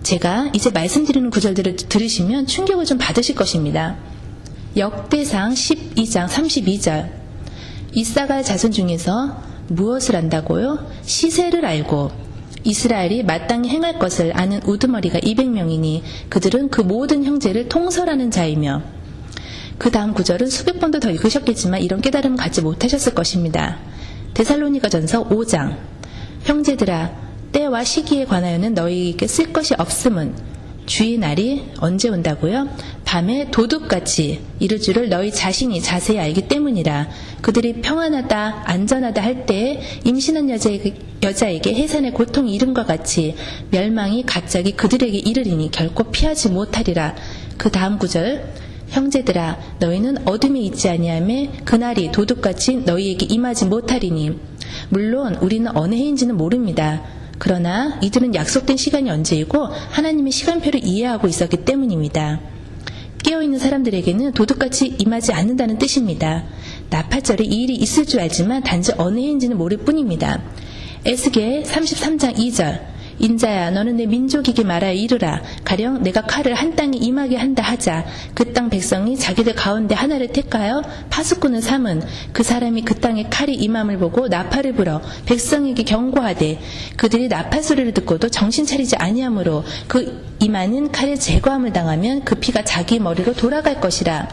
제가 이제 말씀드리는 구절들을 들으시면 충격을 좀 받으실 것입니다. 역대상 12장 32절. 이사갈 자손 중에서 무엇을 안다고요? 시세를 알고 이스라엘이 마땅히 행할 것을 아는 우두머리가 200명이니 그들은 그 모든 형제를 통솔하는 자이며. 그 다음 구절은 수백 번도 더 읽으셨겠지만 이런 깨달음을 갖지 못하셨을 것입니다. 데살로니가전서 5장. 형제들아, 때와 시기에 관하여는 너희에게 쓸 것이 없음은 주의 날이 언제 온다고요? 밤에 도둑같이 이를 줄을 너희 자신이 자세히 알기 때문이라. 그들이 평안하다 안전하다 할 때에 임신한 여자에게 해산의 고통이 이름과 같이 멸망이 갑자기 그들에게 이르리니 결코 피하지 못하리라. 그 다음 구절. 형제들아, 너희는 어둠에 있지 아니하며 그날이 도둑같이 너희에게 임하지 못하리니. 물론 우리는 어느 해인지는 모릅니다. 그러나 이들은 약속된 시간이 언제이고 하나님의 시간표를 이해하고 있었기 때문입니다. 깨어있는 사람들에게는 도둑같이 임하지 않는다는 뜻입니다. 나팔절에 이 일이 있을 줄 알지만 단지 어느 해인지는 모를 뿐입니다. 에스겔 33장 2절. 인자야 너는 내 민족에게 말하여 이르라. 가령 내가 칼을 한 땅에 임하게 한다 하자. 그 땅 백성이 자기들 가운데 하나를 택하여 파수꾼을 삼은 그 사람이 그 땅에 칼이 임함을 보고 나팔을 불어 백성에게 경고하되 그들이 나팔 소리를 듣고도 정신 차리지 아니하므로 그 임하는 칼에 제거함을 당하면 그 피가 자기 머리로 돌아갈 것이라.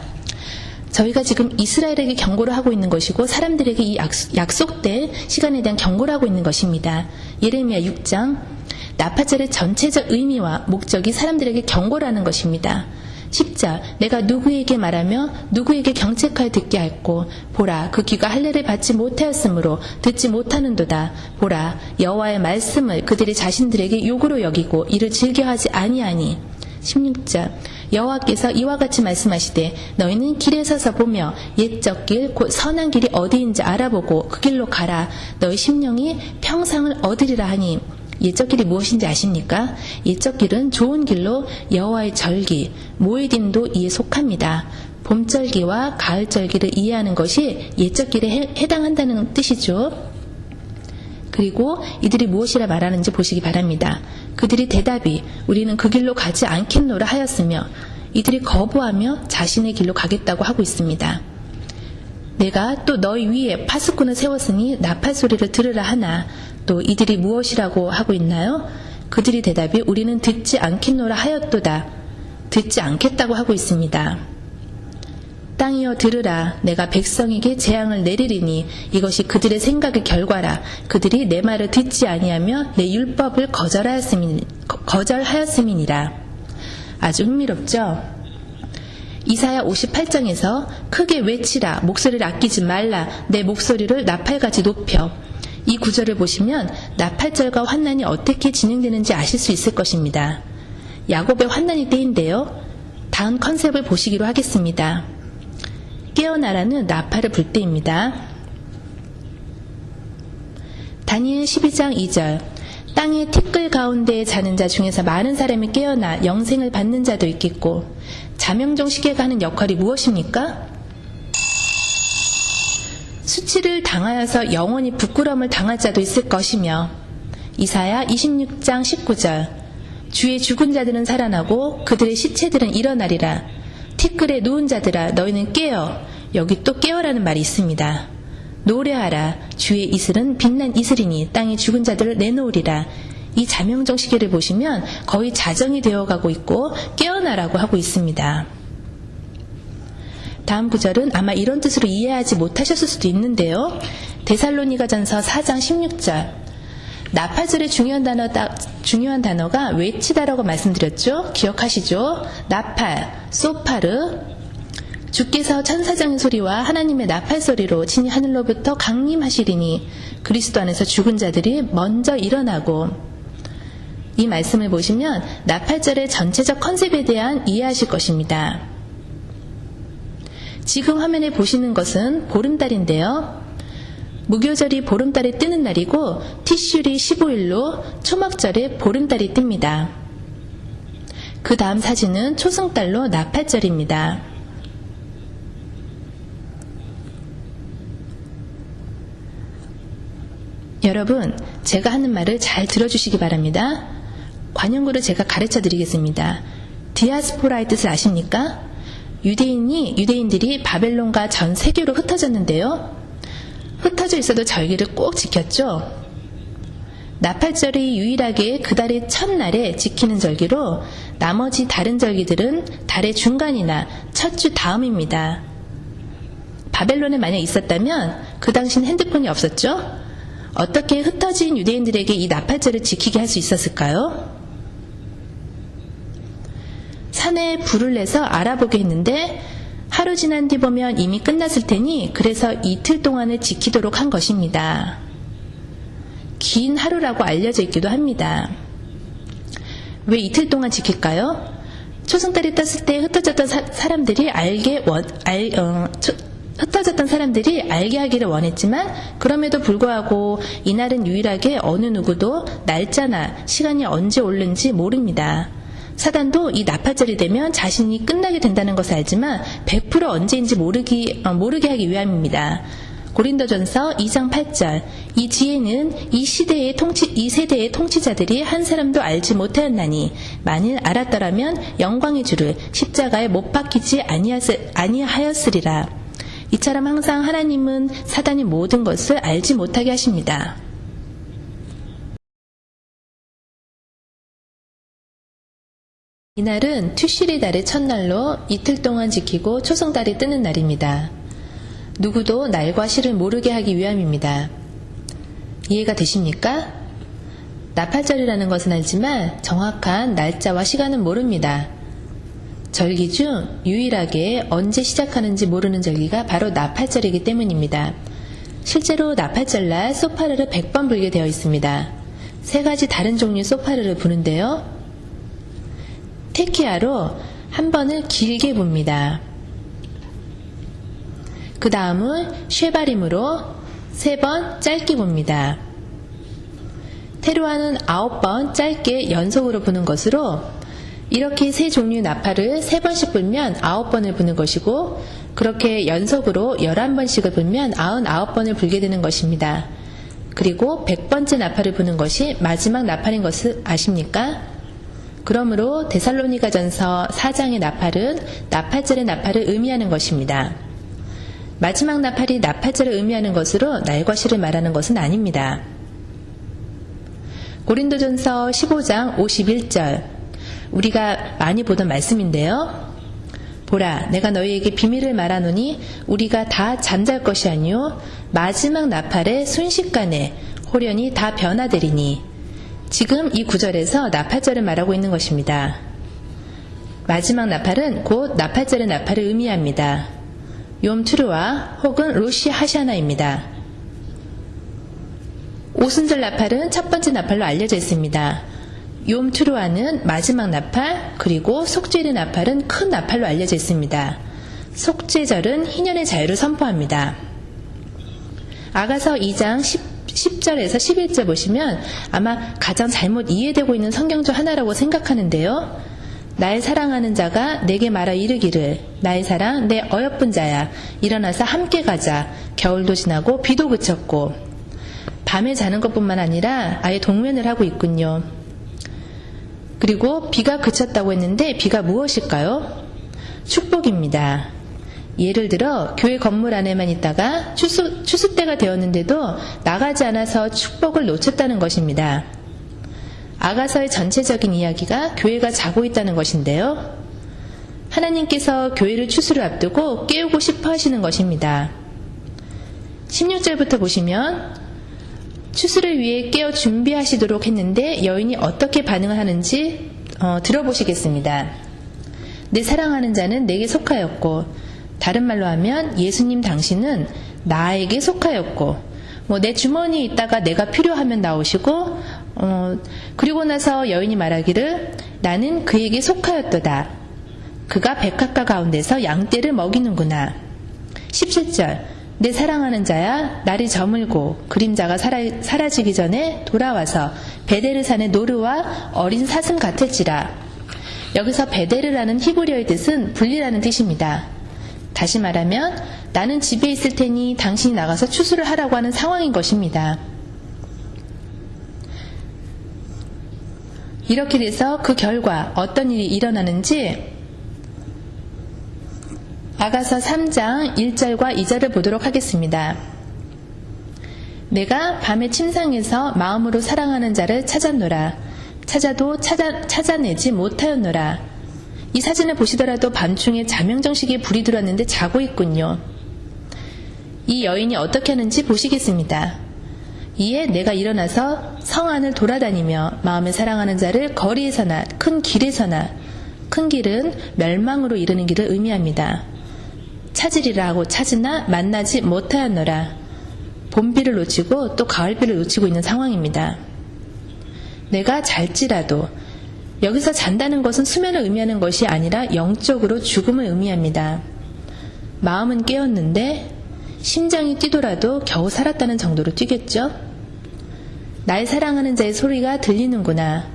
저희가 지금 이스라엘에게 경고를 하고 있는 것이고 사람들에게 이 약속된 시간에 대한 경고를 하고 있는 것입니다. 예레미야 6장 나팔절의 전체적 의미와 목적이 사람들에게 경고를 하는 것입니다. 10절 내가 누구에게 말하며 누구에게 경책하여 듣게 할꼬 보라 그 귀가 할례를 받지 못하였으므로 듣지 못하는도다. 보라 여호와의 말씀을 그들이 자신들에게 욕으로 여기고 이를 즐겨하지 아니하니. 16절 여호와께서 이와 같이 말씀하시되 너희는 길에 서서 보며 옛적 길 곧 선한 길이 어디인지 알아보고 그 길로 가라. 너희 심령이 평상을 얻으리라 하니. 옛적 길이 무엇인지 아십니까? 옛적 길은 좋은 길로 여호와의 절기, 모에딘도 이에 속합니다. 봄절기와 가을절기를 이해하는 것이 옛적 길에 해당한다는 뜻이죠. 그리고 이들이 무엇이라 말하는지 보시기 바랍니다. 그들이 대답이 우리는 그 길로 가지 않겠노라 하였으며 이들이 거부하며 자신의 길로 가겠다고 하고 있습니다. 내가 또 너희 위에 파수꾼을 세웠으니 나팔 소리를 들으라 하나. 또 이들이 무엇이라고 하고 있나요? 그들이 대답이 우리는 듣지 않겠노라 하였도다. 듣지 않겠다고 하고 있습니다. 땅이여 들으라. 내가 백성에게 재앙을 내리리니 이것이 그들의 생각의 결과라. 그들이 내 말을 듣지 아니하며 내 율법을 거절하였음이니라. 아주 흥미롭죠? 이사야 58장에서 크게 외치라. 목소리를 아끼지 말라. 내 목소리를 나팔같이 높여. 이 구절을 보시면 나팔절과 환난이 어떻게 진행되는지 아실 수 있을 것입니다. 야곱의 환난의 때인데요. 다음 컨셉을 보시기로 하겠습니다. 깨어나라는 나팔을 불 때입니다. 다니엘 12장 2절 땅의 티끌 가운데에 자는 자 중에서 많은 사람이 깨어나 영생을 받는 자도 있겠고. 자명종 시계가 하는 역할이 무엇입니까? 수치를 당하여서 영원히 부끄러움을 당할 자도 있을 것이며. 이사야 26장 19절 주의 죽은 자들은 살아나고 그들의 시체들은 일어나리라. 티끌에 누운 자들아 너희는 깨어. 여기 또 깨어라는 말이 있습니다. 노래하라. 주의 이슬은 빛난 이슬이니 땅에 죽은 자들을 내놓으리라. 이 자명종 시계를 보시면 거의 자정이 되어가고 있고 깨어나라고 하고 있습니다. 다음 구절은 아마 이런 뜻으로 이해하지 못하셨을 수도 있는데요. 데살로니가전서 4장 16절 나팔절의 중요한 단어가 외치다라고 말씀드렸죠. 기억하시죠? 나팔, 소파르. 주께서 천사장의 소리와 하나님의 나팔 소리로 친히 하늘로부터 강림하시리니 그리스도 안에서 죽은 자들이 먼저 일어나고. 이 말씀을 보시면 나팔절의 전체적 컨셉에 대한 이해하실 것입니다. 지금 화면에 보시는 것은 보름달인데요. 무교절이 보름달이 뜨는 날이고 티슈리 15일로 초막절에 보름달이 뜹니다. 그 다음 사진은 초승달로 나팔절입니다. 여러분, 제가 하는 말을 잘 들어주시기 바랍니다. 관용구를 제가 가르쳐 드리겠습니다. 디아스포라의 뜻을 아십니까? 유대인들이 바벨론과 전 세계로 흩어졌는데요. 흩어져 있어도 절기를 꼭 지켰죠. 나팔절이 유일하게 그 달의 첫날에 지키는 절기로 나머지 다른 절기들은 달의 중간이나 첫 주 다음입니다. 바벨론에 만약 있었다면 그 당시는 핸드폰이 없었죠. 어떻게 흩어진 유대인들에게 이 나팔절을 지키게 할 수 있었을까요? 산에 불을 내서 알아보게 했는데 하루 지난 뒤 보면 이미 끝났을 테니 그래서 이틀 동안을 지키도록 한 것입니다. 긴 하루라고 알려져 있기도 합니다. 왜 이틀 동안 지킬까요? 초승달이 떴을 때 흩어졌던 사람들이 알게 하기를 원했지만 그럼에도 불구하고 이날은 유일하게 어느 누구도 날짜나 시간이 언제 오는지 모릅니다. 사단도 이 나팔절이 되면 자신이 끝나게 된다는 것을 알지만 100% 언제인지 모르게 하기 위함입니다. 고린도전서 2장 8절. 이 지혜는 이 세대의 통치자들이 한 사람도 알지 못하였나니 만일 알았더라면 영광의 주를 십자가에 못 박히지 아니하였으리라. 이처럼 항상 하나님은 사단이 모든 것을 알지 못하게 하십니다. 이날은 투시리 달의 첫날로 이틀 동안 지키고 초승달이 뜨는 날입니다. 누구도 날과 시를 모르게 하기 위함입니다. 이해가 되십니까? 나팔절이라는 것은 알지만 정확한 날짜와 시간은 모릅니다. 절기 중 유일하게 언제 시작하는지 모르는 절기가 바로 나팔절이기 때문입니다. 실제로 나팔절날 소파르를 100번 불게 되어 있습니다. 3가지 다른 종류의 소파르를 부는데요. 테키아로 한 번을 길게 붑니다. 그 다음은 쉐바림으로 3번 짧게 붑니다. 테루아는 9번 짧게 연속으로 부는 것으로 이렇게 3종류의 나팔을 3번씩 불면 9번을 부는 것이고 그렇게 연속으로 11번씩을 불면 99번을 불게 되는 것입니다. 그리고 100번째 나팔을 부는 것이 마지막 나팔인 것을 아십니까? 그러므로 데살로니가전서 4장의 나팔은 나팔절의 나팔을 의미하는 것입니다. 마지막 나팔이 나팔절을 의미하는 것으로 날과 시를 말하는 것은 아닙니다. 고린도전서 15장 51절. 우리가 많이 보던 말씀인데요. 보라, 내가 너희에게 비밀을 말하노니 우리가 다 잠잘 것이 아니요 마지막 나팔의 순식간에 호련히 다 변화되리니. 지금 이 구절에서 나팔절을 말하고 있는 것입니다. 마지막 나팔은 곧 나팔절의 나팔을 의미합니다. 욤투르와 혹은 로시 하샤나입니다. 오순절 나팔은 첫 번째 나팔로 알려져 있습니다. 욤투르와는 마지막 나팔, 그리고 속죄일의 나팔은 큰 나팔로 알려져 있습니다. 속죄절은 희년의 자유를 선포합니다. 아가서 2장 10절에서 11절 보시면 아마 가장 잘못 이해되고 있는 성경 중 하나라고 생각하는데요. 날 사랑하는 자가 내게 말하 이르기를 나의 사랑 내 어여쁜 자야 일어나서 함께 가자. 겨울도 지나고 비도 그쳤고. 밤에 자는 것뿐만 아니라 아예 동면을 하고 있군요. 그리고 비가 그쳤다고 했는데 비가 무엇일까요? 축복입니다. 예를 들어 교회 건물 안에만 있다가 추수 때가 되었는데도 나가지 않아서 축복을 놓쳤다는 것입니다. 아가서의 전체적인 이야기가 교회가 자고 있다는 것인데요. 하나님께서 교회를 추수를 앞두고 깨우고 싶어 하시는 것입니다. 16절부터 보시면 추수를 위해 깨어 준비하시도록 했는데 여인이 어떻게 반응을 하는지 들어보시겠습니다. 내 사랑하는 자는 내게 속하였고, 다른 말로 하면 예수님 당신은 나에게 속하였고, 내 주머니에 있다가 내가 필요하면 나오시고, 그리고 나서 여인이 말하기를 나는 그에게 속하였도다. 그가 백합과 가운데서 양떼를 먹이는구나. 17절 내 사랑하는 자야 날이 저물고 그림자가 사라지기 전에 돌아와서 베데르산의 노르와 어린 사슴 같을지라. 여기서 베데르라는 히브리어의 뜻은 분리라는 뜻입니다. 다시 말하면 나는 집에 있을 테니 당신이 나가서 추수를 하라고 하는 상황인 것입니다. 이렇게 돼서 그 결과 어떤 일이 일어나는지 아가서 3장 1절과 2절을 보도록 하겠습니다. 내가 밤의 침상에서 마음으로 사랑하는 자를 찾았노라. 찾아도 찾아내지 못하였노라. 이 사진을 보시더라도 밤중에 자명정식에 불이 들어왔는데 자고 있군요. 이 여인이 어떻게 하는지 보시겠습니다. 이에 내가 일어나서 성 안을 돌아다니며 마음에 사랑하는 자를 거리에서나 큰 길에서나, 큰 길은 멸망으로 이르는 길을 의미합니다. 찾으리라 하고 찾으나 만나지 못하였노라. 봄비를 놓치고 또 가을비를 놓치고 있는 상황입니다. 내가 잘지라도, 여기서 잔다는 것은 수면을 의미하는 것이 아니라 영적으로 죽음을 의미합니다. 마음은 깨었는데 심장이 뛰더라도 겨우 살았다는 정도로 뛰겠죠? 날 사랑하는 자의 소리가 들리는구나.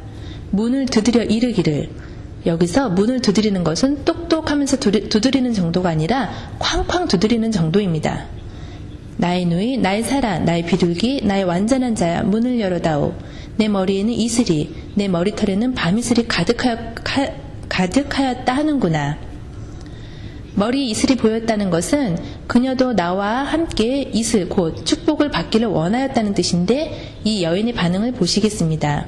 문을 두드려 이르기를. 여기서 문을 두드리는 것은 똑똑하면서 두드리는 정도가 아니라 쾅쾅 두드리는 정도입니다. 나의 누이, 나의 사라, 나의 비둘기, 나의 완전한 자야, 문을 열어다오. 내 머리에는 이슬이, 내 머리털에는 밤이슬이 가득하였다 하는구나. 머리 이슬이 보였다는 것은 그녀도 나와 함께 이슬, 곧 축복을 받기를 원하였다는 뜻인데 이 여인의 반응을 보시겠습니다.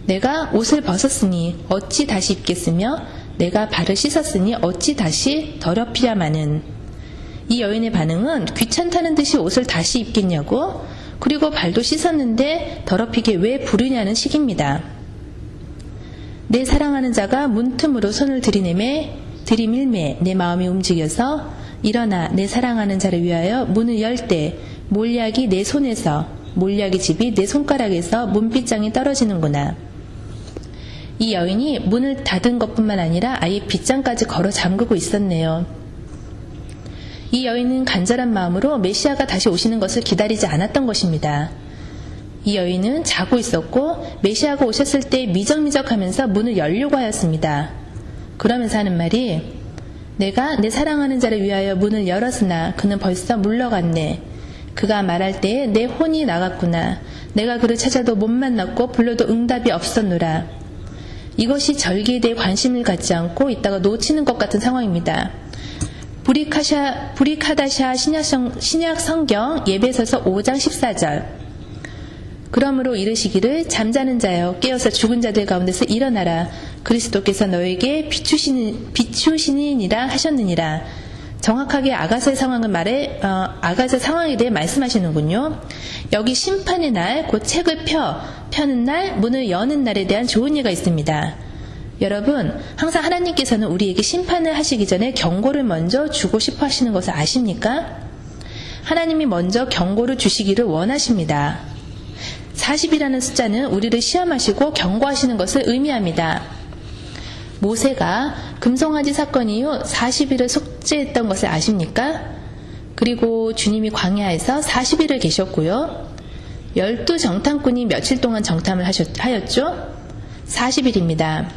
내가 옷을 벗었으니 어찌 다시 입겠으며 내가 발을 씻었으니 어찌 다시 더럽히야마는. 이 여인의 반응은 귀찮다는 듯이 옷을 다시 입겠냐고, 그리고 발도 씻었는데 더럽히게 왜 부르냐는 식입니다. 내 사랑하는 자가 문틈으로 손을 들이밀매 내 마음이 움직여서 일어나 내 사랑하는 자를 위하여 문을 열 때 몰약이 내 손에서, 몰약의 집이 내 손가락에서 문빗장이 떨어지는구나. 이 여인이 문을 닫은 것뿐만 아니라 아예 빗장까지 걸어 잠그고 있었네요. 이 여인은 간절한 마음으로 메시아가 다시 오시는 것을 기다리지 않았던 것입니다. 이 여인은 자고 있었고 메시아가 오셨을 때 미적미적하면서 문을 열려고 하였습니다. 그러면서 하는 말이, 내가 내 사랑하는 자를 위하여 문을 열었으나 그는 벌써 물러갔네. 그가 말할 때에 내 혼이 나갔구나. 내가 그를 찾아도 못 만났고 불러도 응답이 없었노라. 이것이 절기에 대해 관심을 갖지 않고 있다가 놓치는 것 같은 상황입니다. 브리카다샤 신약 성경 예배서서 5장 14절. 그러므로 이르시기를 잠자는 자여 깨어서 죽은 자들 가운데서 일어나라. 그리스도께서 너에게 비추시니라 하셨느니라. 정확하게 아가서의 상황을 아가서 상황에 대해 말씀하시는군요. 여기 심판의 날, 곧 책을 펴는 날, 문을 여는 날에 대한 좋은 예가 있습니다. 여러분, 항상 하나님께서는 우리에게 심판을 하시기 전에 경고를 먼저 주고 싶어 하시는 것을 아십니까? 하나님이 먼저 경고를 주시기를 원하십니다. 40이라는 숫자는 우리를 시험하시고 경고하시는 것을 의미합니다. 모세가 금송아지 사건 이후 40일을 속죄했던 것을 아십니까? 그리고 주님이 광야에서 40일을 계셨고요. 12정탐꾼이 며칠 동안 정탐을 하였죠? 40일입니다.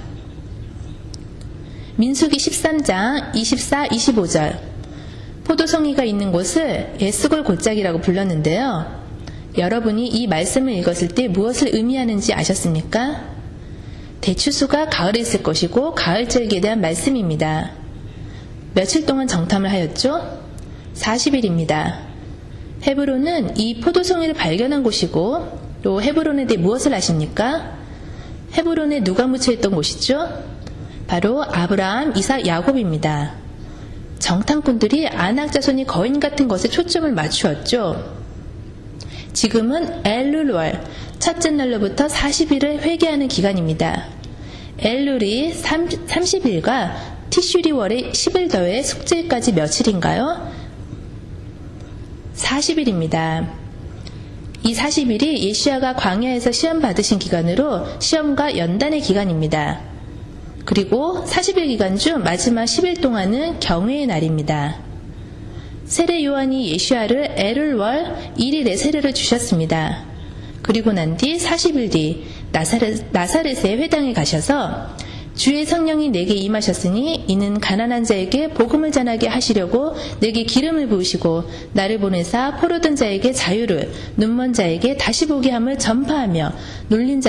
민수기 13장 24, 25절. 포도송이가 있는 곳을 에스골 골짜기라고 불렀는데요. 여러분이 이 말씀을 읽었을 때 무엇을 의미하는지 아셨습니까? 대추수가 가을에 있을 것이고 가을절기에 대한 말씀입니다. 며칠 동안 정탐을 하였죠? 40일입니다. 헤브론은 이 포도송이를 발견한 곳이고, 또 헤브론에 대해 무엇을 아십니까? 헤브론에 누가 묻혀있던 곳이죠? 바로 아브라함, 이삭, 야곱입니다. 정탐꾼들이 아낙 자손이 거인 같은 것에 초점을 맞추었죠. 지금은 엘룰월, 첫째 날로부터 40일을 회개하는 기간입니다. 엘룰이 30일과 티슈리월의 10일 더해 숙제일까지 며칠인가요? 40일입니다. 이 40일이 예시야가 광야에서 시험 받으신 기간으로 시험과 연단의 기간입니다. 그리고 40일 기간 중 마지막 10일 동안은 경외의 날입니다. 세례 요한이 예시야를 엘룰월 1일의 세례를 주셨습니다. 그리고 난 뒤 40일 뒤 나사렛의 회당에 가셔서 주의 성령이 내게 임하셨으니 이는 가난한 자에게 복음을 전하게 하시려고 내게 기름을 부으시고 나를 보내사 포로된 자에게 자유를, 눈먼 자에게 다시 보게 함을 전파하며 눌린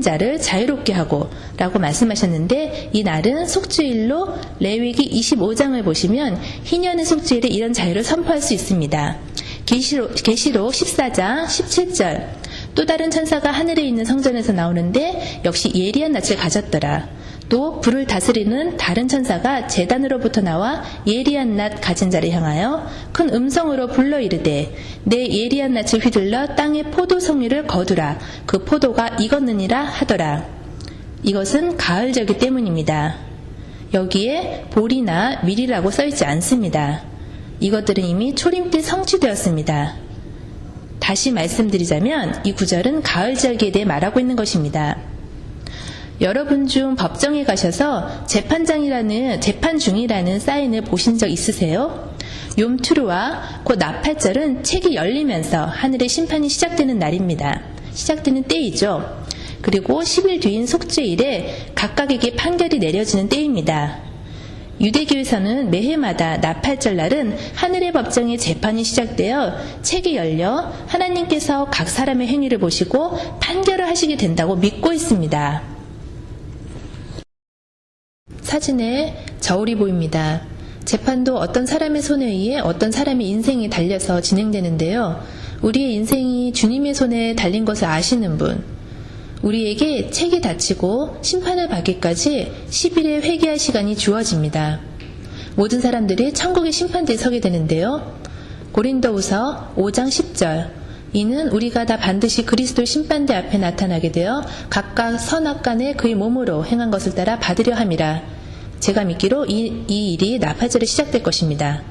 자를 자유롭게 하고 라고 말씀하셨는데, 이 날은 속죄일로 레위기 25장을 보시면 희년의 속죄일에 이런 자유를 선포할 수 있습니다. 계시록 14장 17절. 또 다른 천사가 하늘에 있는 성전에서 나오는데 역시 예리한 낯을 가졌더라. 또 불을 다스리는 다른 천사가 제단으로부터 나와 예리한 낯 가진 자를 향하여 큰 음성으로 불러 이르되 내 예리한 낯을 휘둘러 땅에 포도송이를 거두라. 그 포도가 익었느니라 하더라. 이것은 가을절기 때문입니다. 여기에 볼이나 밀이라고 써있지 않습니다. 이것들은 이미 초림 때 성취되었습니다. 다시 말씀드리자면 이 구절은 가을절기에 대해 말하고 있는 것입니다. 여러분 중 법정에 가셔서 재판 중이라는 사인을 보신 적 있으세요? 욤투르와 곧 나팔절은 책이 열리면서 하늘의 심판이 시작되는 날입니다. 시작되는 때이죠. 그리고 10일 뒤인 속죄일에 각각에게 판결이 내려지는 때입니다. 유대교에서는 매해마다 나팔절 날은 하늘의 법정의 재판이 시작되어 책이 열려 하나님께서 각 사람의 행위를 보시고 판결을 하시게 된다고 믿고 있습니다. 사진에 저울이 보입니다. 재판도 어떤 사람의 손에 의해 어떤 사람의 인생이 달려서 진행되는데요. 우리의 인생이 주님의 손에 달린 것을 아시는 분, 우리에게 책이 닫히고 심판을 받기까지 10일의 회개할 시간이 주어집니다. 모든 사람들이 천국의 심판대에 서게 되는데요. 고린도후서 5장 10절, 이는 우리가 다 반드시 그리스도의 심판대 앞에 나타나게 되어 각각 선악간에 그의 몸으로 행한 것을 따라 받으려 함이라. 제가 믿기로 이 일이 나팔절에 시작될 것입니다.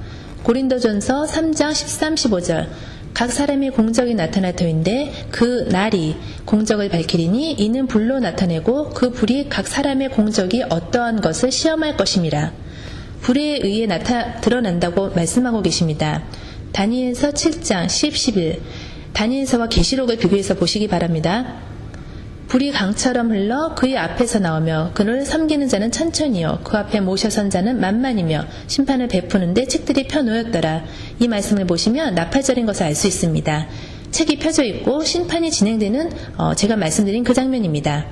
고린도전서 3장 13, 15절, 각 사람의 공적이 나타날 터인데 그 날이 공적을 밝히리니 이는 불로 나타내고 그 불이 각 사람의 공적이 어떠한 것을 시험할 것임이라. 불에 의해 드러난다고 말씀하고 계십니다. 다니엘서 7장 10, 11, 다니엘서와 계시록을 비교해서 보시기 바랍니다. 불이 강처럼 흘러 그의 앞에서 나오며 그를 섬기는 자는 천천히요 그 앞에 모셔선 자는 만만이며 심판을 베푸는데 책들이 펴놓였더라. 이 말씀을 보시면 나팔절인 것을 알 수 있습니다. 책이 펴져 있고 심판이 진행되는 제가 말씀드린 그 장면입니다.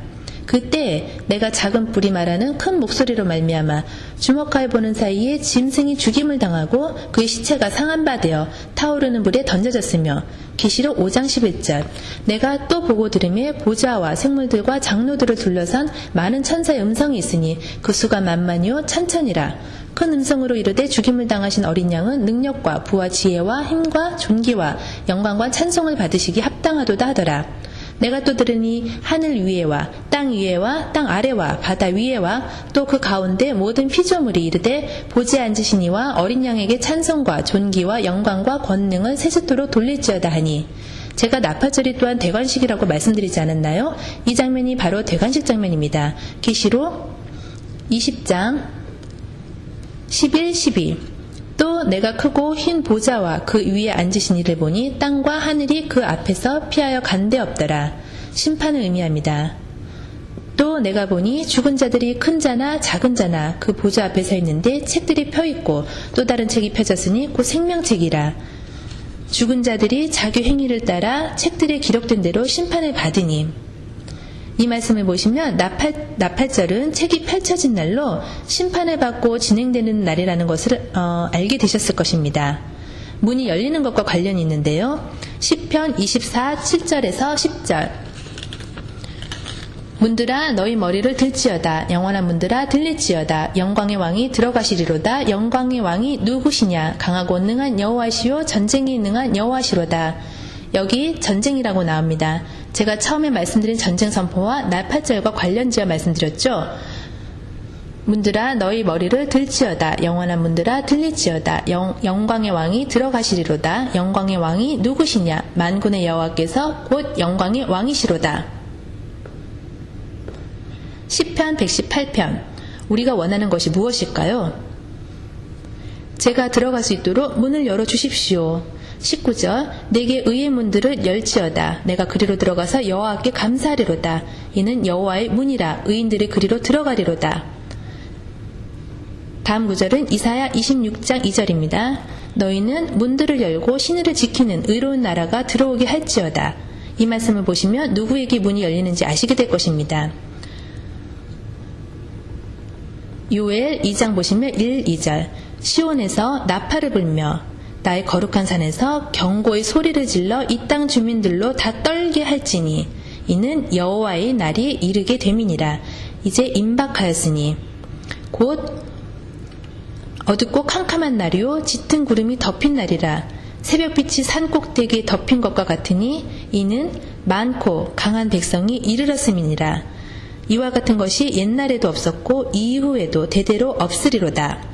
그때 내가 작은 불이 말하는 큰 목소리로 말미암아 주먹가에 보는 사이에 짐승이 죽임을 당하고 그의 시체가 상한 바 되어 타오르는 불에 던져졌으며, 계시록 5장 11절, 내가 또 보고 들으매 보좌와 생물들과 장로들을 둘러선 많은 천사의 음성이 있으니 그 수가 만만이요 천천이라. 큰 음성으로 이르되 죽임을 당하신 어린 양은 능력과 부와 지혜와 힘과 존귀와 영광과 찬송을 받으시기 합당하도다 하더라. 내가 또 들으니 하늘 위에와 땅 위에와 땅 아래와 바다 위에와 또 그 가운데 모든 피조물이 이르되 보지 앉으신 이와 어린 양에게 찬송과 존귀와 영광과 권능을 세세토록 돌릴지어다 하니, 제가 나팔절이 또한 대관식이라고 말씀드리지 않았나요? 이 장면이 바로 대관식 장면입니다. 계시록 20장 11, 12. 또 내가 크고 흰 보좌와 그 위에 앉으신 이를 보니 땅과 하늘이 그 앞에서 피하여 간데 없더라. 심판을 의미합니다. 또 내가 보니 죽은 자들이 큰 자나 작은 자나 그 보좌 앞에 서 있는데 책들이 펴 있고 또 다른 책이 펴졌으니 곧 생명책이라. 죽은 자들이 자기 행위를 따라 책들에 기록된 대로 심판을 받으니, 이 말씀을 보시면 나팔절은 책이 펼쳐진 날로 심판을 받고 진행되는 날이라는 것을 알게 되셨을 것입니다. 문이 열리는 것과 관련이 있는데요. 시편 24, 7절에서 10절, 문들아 너희 머리를 들지어다. 영원한 문들아 들릴지어다. 영광의 왕이 들어가시리로다. 영광의 왕이 누구시냐? 강하고 능한 여호와시요 전쟁이 능한 여호와시로다. 여기 전쟁이라고 나옵니다. 제가 처음에 말씀드린 전쟁 선포와 나팔절과 관련지어 말씀드렸죠. 문들아 너희 머리를 들지어다. 영원한 문들아 들릴지어다. 영광의 왕이 들어가시리로다. 영광의 왕이 누구시냐? 만군의 여호와께서 곧 영광의 왕이시로다. 시편 118편, 우리가 원하는 것이 무엇일까요? 제가 들어갈 수 있도록 문을 열어주십시오. 19절, 내게 의의 문들을 열지어다. 내가 그리로 들어가서 여호와께 감사하리로다. 이는 여호와의 문이라. 의인들이 그리로 들어가리로다. 다음 구절은 이사야 26장 2절입니다. 너희는 문들을 열고 신의를 지키는 의로운 나라가 들어오게 할지어다. 이 말씀을 보시면 누구에게 문이 열리는지 아시게 될 것입니다. 요엘 2장 보시면 1, 2절, 시온에서 나팔을 불며 나의 거룩한 산에서 경고의 소리를 질러 이 땅 주민들로 다 떨게 할지니 이는 여호와의 날이 이르게 됨이니라. 이제 임박하였으니 곧 어둡고 캄캄한 날이요 짙은 구름이 덮인 날이라. 새벽빛이 산 꼭대기에 덮인 것과 같으니 이는 많고 강한 백성이 이르렀음이니라. 이와 같은 것이 옛날에도 없었고 이후에도 대대로 없으리로다.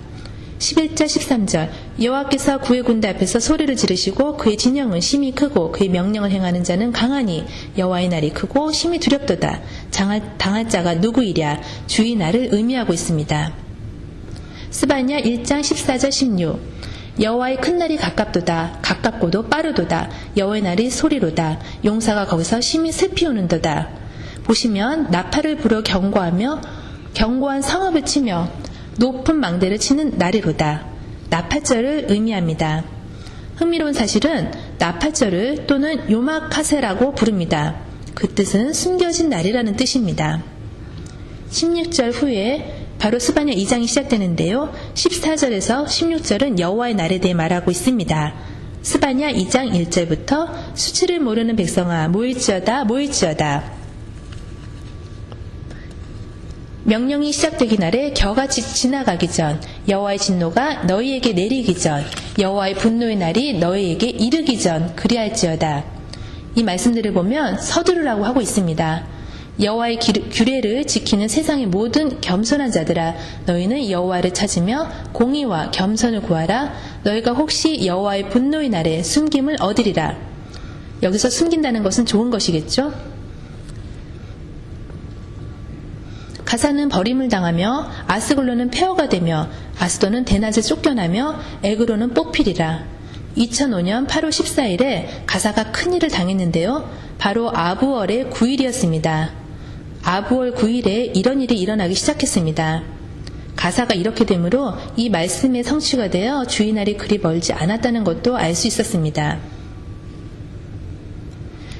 11절 13절, 여호와께서 그의 군대 앞에서 소리를 지르시고 그의 진영은 심히 크고 그의 명령을 행하는 자는 강하니 여호와의 날이 크고 심히 두렵도다. 당할 자가 누구이랴? 주의 날을 의미하고 있습니다. 스바냐 1장 14절 16, 여호와의 큰 날이 가깝도다. 가깝고도 빠르도다. 여호와의 날이 소리로다. 용사가 거기서 심히 슬피 우는도다. 보시면 나팔을 불어 경고하며 경고한 성읍을 치며 높은 망대를 치는 날이로다. 나팔절을 의미합니다. 흥미로운 사실은 나팔절을 또는 요마카세라고 부릅니다. 그 뜻은 숨겨진 날이라는 뜻입니다. 16절 후에 바로 스바냐 2장이 시작되는데요. 14절에서 16절은 여호와의 날에 대해 말하고 있습니다. 스바냐 2장 1절부터 수치를 모르는 백성아 모일지어다 모일지어다. 명령이 시작되기 날에 겨가 지나가기 전, 여호와의 진노가 너희에게 내리기 전, 여호와의 분노의 날이 너희에게 이르기 전 그리할지어다. 이 말씀들을 보면 서두르라고 하고 있습니다. 여호와의 규례를 지키는 세상의 모든 겸손한 자들아, 너희는 여호와를 찾으며 공의와 겸손을 구하라. 너희가 혹시 여호와의 분노의 날에 숨김을 얻으리라. 여기서 숨긴다는 것은 좋은 것이겠죠? 가사는 버림을 당하며 아스글로는 폐허가 되며 아스도는 대낮에 쫓겨나며 에그로는 뽑히리라. 2005년 8월 14일에 가사가 큰일을 당했는데요. 바로 아부월의 9일이었습니다. 아부월 9일에 이런 일이 일어나기 시작했습니다. 가사가 이렇게 되므로 이 말씀의 성취가 되어 주의날이 그리 멀지 않았다는 것도 알 수 있었습니다.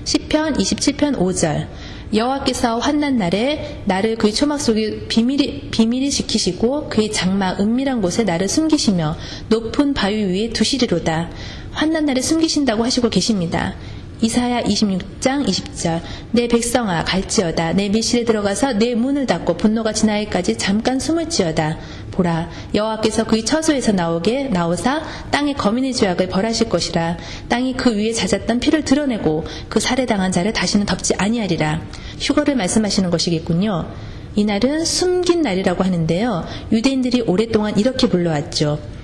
시편 27편 5절 여호와께서 환난 날에 나를 그의 초막 속에 비밀히 지키시고 그의 장막 은밀한 곳에 나를 숨기시며 높은 바위 위에 두시리로다. 환난 날에 숨기신다고 하시고 계십니다. 이사야 26장 20절 내 백성아 갈지어다. 내 밀실에 들어가서 내 문을 닫고 분노가 지나기까지 잠깐 숨을지어다. 보라 여호와께서 그의 처소에서 나오사 땅의 거민의 죄악을 벌하실 것이라. 땅이 그 위에 잦았던 피를 드러내고 그 살해당한 자를 다시는 덮지 아니하리라. 휴거를 말씀하시는 것이겠군요. 이날은 숨긴 날이라고 하는데요. 유대인들이 오랫동안 이렇게 불러왔죠.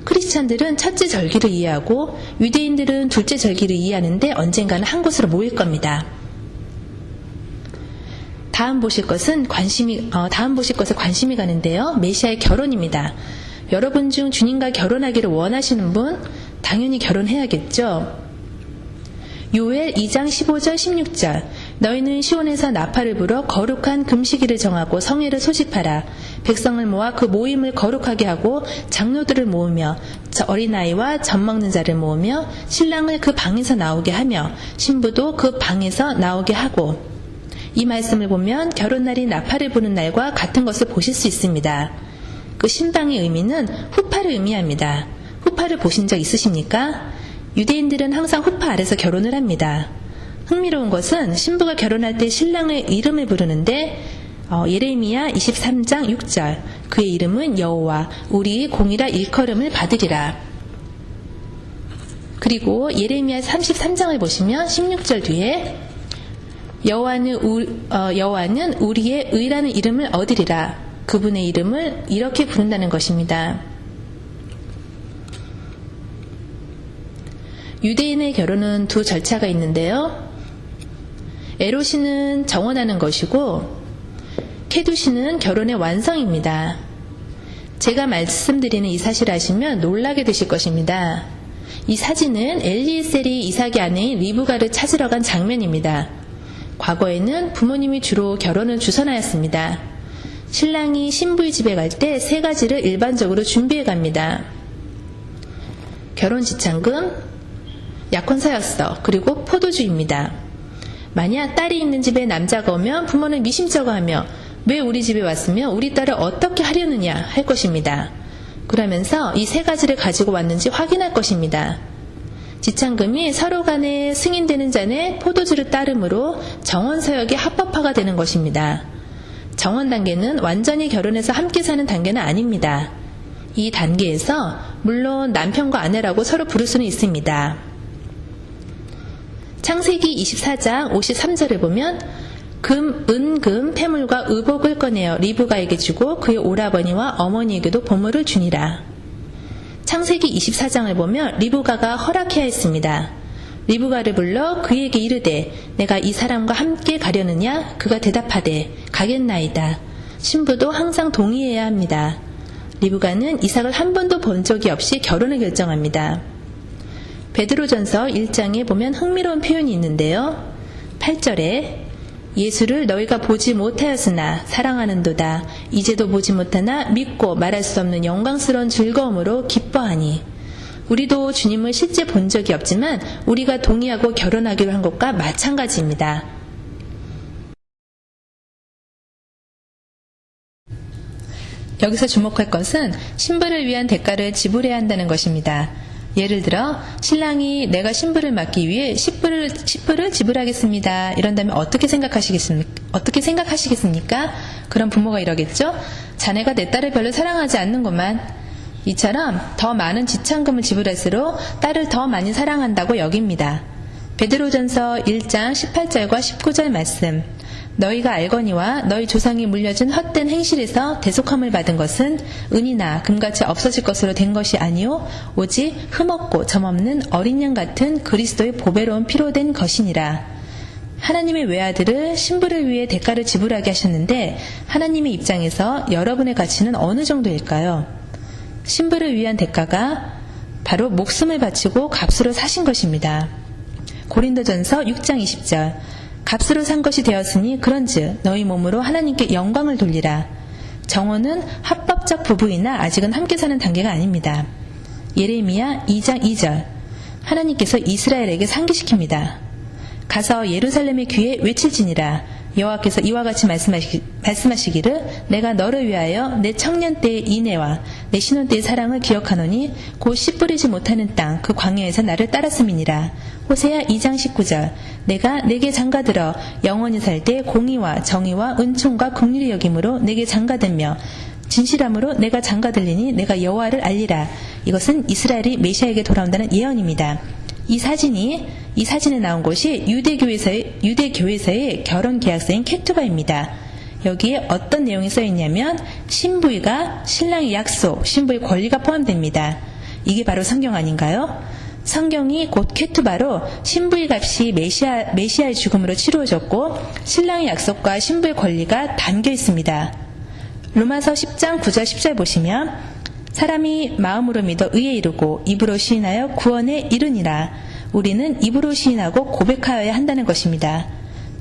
크리스찬들은 첫째 절기를 이해하고 유대인들은 둘째 절기를 이해하는데 언젠가는 한 곳으로 모일 겁니다. 다음 보실 것에 관심이 가는데요. 메시아의 결혼입니다. 여러분 중 주님과 결혼하기를 원하시는 분 당연히 결혼해야겠죠. 요엘 2장 15절 16절 너희는 시온에서 나팔을 불어 거룩한 금식일을 정하고 성회를 소집하라. 백성을 모아 그 모임을 거룩하게 하고 장로들을 모으며 어린아이와 젖먹는 자를 모으며 신랑을 그 방에서 나오게 하며 신부도 그 방에서 나오게 하고. 이 말씀을 보면 결혼날이 나팔을 부는 날과 같은 것을 보실 수 있습니다. 그 신방의 의미는 후파를 의미합니다. 후파를 보신 적 있으십니까? 유대인들은 항상 후파 아래서 결혼을 합니다. 흥미로운 것은 신부가 결혼할 때 신랑의 이름을 부르는데 예레미야 23장 6절 그의 이름은 여호와 우리 공이라 일컬음을 받으리라. 그리고 예레미야 33장을 보시면 16절 뒤에 여호와는 우리의 의라는 이름을 얻으리라. 그분의 이름을 이렇게 부른다는 것입니다. 유대인의 결혼은 두 절차가 있는데요. 에롯이는 정원하는 것이고 케두시는 결혼의 완성입니다. 제가 말씀드리는 이 사실을 아시면 놀라게 되실 것입니다. 이 사진은 엘리에셀이 이삭의 아내인 리브가를 찾으러 간 장면입니다. 과거에는 부모님이 주로 결혼을 주선하였습니다. 신랑이 신부의 집에 갈 때 세 가지를 일반적으로 준비해 갑니다. 결혼 지참금, 약혼서약서, 그리고 포도주입니다. 만약 딸이 있는 집에 남자가 오면 부모는 미심쩍어하며 왜 우리 집에 왔으며 우리 딸을 어떻게 하려느냐 할 것입니다. 그러면서 이 세 가지를 가지고 왔는지 확인할 것입니다. 지참금이 서로 간에 승인되는 잔에 포도주를 따름으로 정원서역이 합법화가 되는 것입니다. 정원 단계는 완전히 결혼해서 함께 사는 단계는 아닙니다. 이 단계에서 물론 남편과 아내라고 서로 부를 수는 있습니다. 창세기 24장 53절을 보면 은금, 폐물과 의복을 꺼내어 리브가에게 주고 그의 오라버니와 어머니에게도 보물을 주니라. 창세기 24장을 보면 리브가가 허락해야 했습니다. 리브가를 불러 그에게 이르되 내가 이 사람과 함께 가려느냐? 그가 대답하되 가겠나이다. 신부도 항상 동의해야 합니다. 리브가는 이삭을 한 번도 본 적이 없이 결혼을 결정합니다. 베드로전서 1장에 보면 흥미로운 표현이 있는데요. 8절에 예수를 너희가 보지 못하였으나 사랑하는도다. 이제도 보지 못하나 믿고 말할 수 없는 영광스러운 즐거움으로 기뻐하니. 우리도 주님을 실제 본 적이 없지만 우리가 동의하고 결혼하기로 한 것과 마찬가지입니다. 여기서 주목할 것은 신부를 위한 대가를 지불해야 한다는 것입니다. 예를 들어 신랑이 내가 신부를 맡기 위해 10불을 지불하겠습니다. 이런다면 어떻게 생각하시겠습니까? 그런 부모가 이러겠죠? 자네가 내 딸을 별로 사랑하지 않는구만. 이처럼 더 많은 지참금을 지불할수록 딸을 더 많이 사랑한다고 여깁니다. 베드로전서 1장 18절과 19절 말씀. 너희가 알거니와 너희 조상이 물려준 헛된 행실에서 대속함을 받은 것은 은이나 금같이 없어질 것으로 된 것이 아니요 오직 흠없고 점없는 어린 양 같은 그리스도의 보배로운 피로 된 것이니라. 하나님의 외아들을 신부를 위해 대가를 지불하게 하셨는데 하나님의 입장에서 여러분의 가치는 어느 정도일까요? 신부를 위한 대가가 바로 목숨을 바치고 값으로 사신 것입니다. 고린도전서 6장 20절. 값으로 산 것이 되었으니 그런즉 너희 몸으로 하나님께 영광을 돌리라. 정혼은 합법적 부부이나 아직은 함께 사는 단계가 아닙니다. 예레미야 2장 2절. 하나님께서 이스라엘에게 상기시킵니다. 가서 예루살렘의 귀에 외칠지니라. 여호와께서 이와 같이 말씀하시기를 내가 너를 위하여 내 청년 때의 인애와 내 신혼 때의 사랑을 기억하노니 곧 씨 뿌리지 못하는 땅 그 광야에서 나를 따랐음이니라. 호세야 2장 19절. 내가 내게 장가들어 영원히 살 때 공의와 정의와 은총과 긍휼히 여김으로 내게 장가들며 진실함으로 내가 장가들리니 내가 여호와를 알리라. 이것은 이스라엘이 메시아에게 돌아온다는 예언입니다. 이 사진에 나온 곳이 유대교회에서의 결혼 계약서인 케투바입니다. 여기에 어떤 내용이 써있냐면 신부가 신랑의 약속, 신부의 권리가 포함됩니다. 이게 바로 성경 아닌가요? 성경이 곧 케투바로 신부의 값이 메시아의 죽음으로 치루어졌고 신랑의 약속과 신부의 권리가 담겨 있습니다. 로마서 10장 9절 10절 보시면 사람이 마음으로 믿어 의에 이르고 입으로 시인하여 구원에 이르니라. 우리는 입으로 시인하고 고백하여야 한다는 것입니다.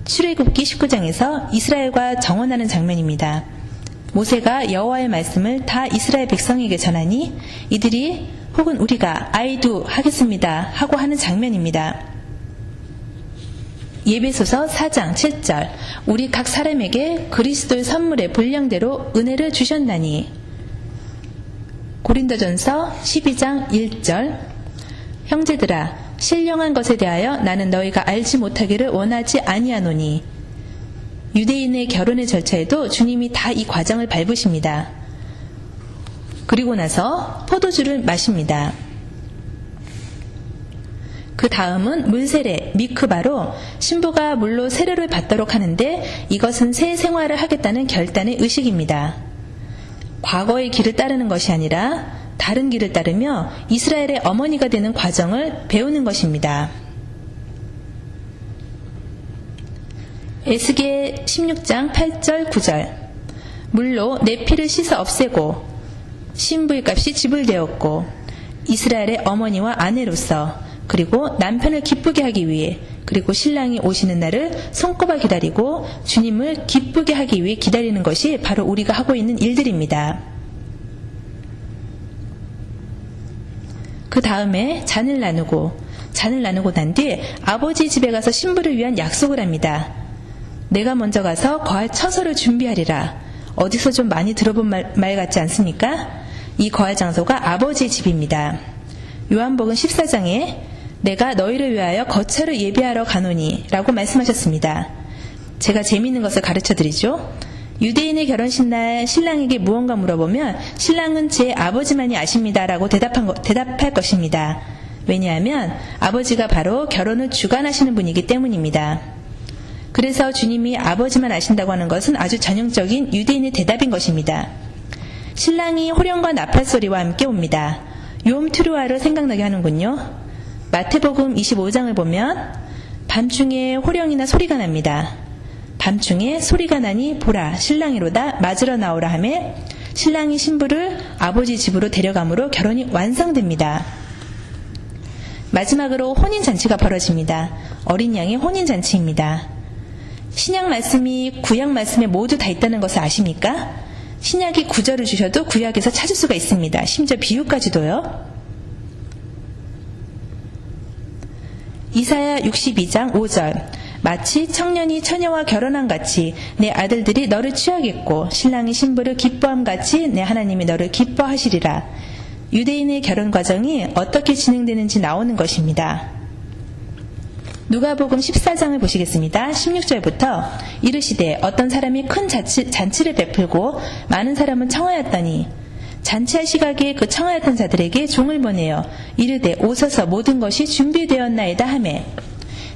출애굽기 19장에서 이스라엘과 정언하는 장면입니다. 모세가 여호와의 말씀을 다 이스라엘 백성에게 전하니 이들이 혹은 우리가 I do 하겠습니다 하고 하는 장면입니다. 예배소서 4장 7절. 우리 각 사람에게 그리스도의 선물의 분량대로 은혜를 주셨나니. 고린도전서 12장 1절. 형제들아 신령한 것에 대하여 나는 너희가 알지 못하기를 원하지 아니하노니. 유대인의 결혼의 절차에도 주님이 다 이 과정을 밟으십니다. 그리고 나서 포도주를 마십니다. 그 다음은 물세례, 미크바로 신부가 물로 세례를 받도록 하는데 이것은 새 생활을 하겠다는 결단의 의식입니다. 과거의 길을 따르는 것이 아니라 다른 길을 따르며 이스라엘의 어머니가 되는 과정을 배우는 것입니다. 에스겔 16장 8절 9절. 물로 내 피를 씻어 없애고 신부의 값이 지불되었고 이스라엘의 어머니와 아내로서 그리고 남편을 기쁘게 하기 위해 그리고 신랑이 오시는 날을 손꼽아 기다리고 주님을 기쁘게 하기 위해 기다리는 것이 바로 우리가 하고 있는 일들입니다. 그 다음에 잔을 나누고 난 뒤 아버지 집에 가서 신부를 위한 약속을 합니다. 내가 먼저 가서 거할 처소를 준비하리라. 어디서 좀 많이 들어본 말 같지 않습니까? 이 거할 장소가 아버지의 집입니다. 요한복음 14장에 내가 너희를 위하여 거처를 예비하러 가노니 라고 말씀하셨습니다. 제가 재미있는 것을 가르쳐드리죠. 유대인의 결혼식 날 신랑에게 무언가 물어보면 신랑은 제 아버지만이 아십니다 라고 대답할 것입니다. 왜냐하면 아버지가 바로 결혼을 주관하시는 분이기 때문입니다. 그래서 주님이 아버지만 아신다고 하는 것은 아주 전형적인 유대인의 대답인 것입니다. 신랑이 호령과 나팔소리와 함께 옵니다. 욤 트루아를 생각나게 하는군요. 마태복음 25장을 보면 밤중에 호령이나 소리가 납니다. 밤중에 소리가 나니 보라 신랑이로다 맞으러 나오라 하매 신랑이 신부를 아버지 집으로 데려가므로 결혼이 완성됩니다. 마지막으로 혼인잔치가 벌어집니다. 어린 양의 혼인잔치입니다. 신약 말씀이 구약 말씀에 모두 다 있다는 것을 아십니까? 신약이 구절을 주셔도 구약에서 찾을 수가 있습니다. 심지어 비유까지도요. 이사야 62장 5절 마치 청년이 처녀와 결혼한 같이 내 아들들이 너를 취하겠고 신랑이 신부를 기뻐함 같이 내 하나님이 너를 기뻐하시리라. 유대인의 결혼 과정이 어떻게 진행되는지 나오는 것입니다. 누가복음 14장을 보시겠습니다. 16절부터 이르시되 어떤 사람이 큰 잔치를 베풀고 많은 사람은 청하였더니 잔치할 시각에 그 청하였던 자들에게 종을 보내어 이르되 오소서 모든 것이 준비되었나이다 하매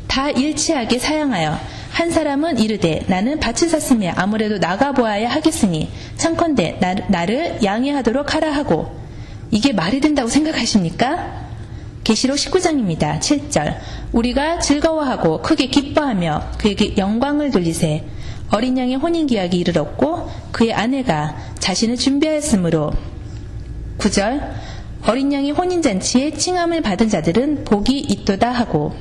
다 일치하게 사양하여 한 사람은 이르되 나는 밭을 샀으며 아무래도 나가보아야 하겠으니 청컨대 나를 양해하도록 하라 하고 이게 말이 된다고 생각하십니까? 계시록 19장입니다. 7절 우리가 즐거워하고 크게 기뻐하며 그에게 영광을 돌리세 어린 양의 혼인기약이 이르렀고 그의 아내가 자신을 준비하였으므로 9절 어린 양의 혼인잔치에 칭함을 받은 자들은 복이 있도다 하고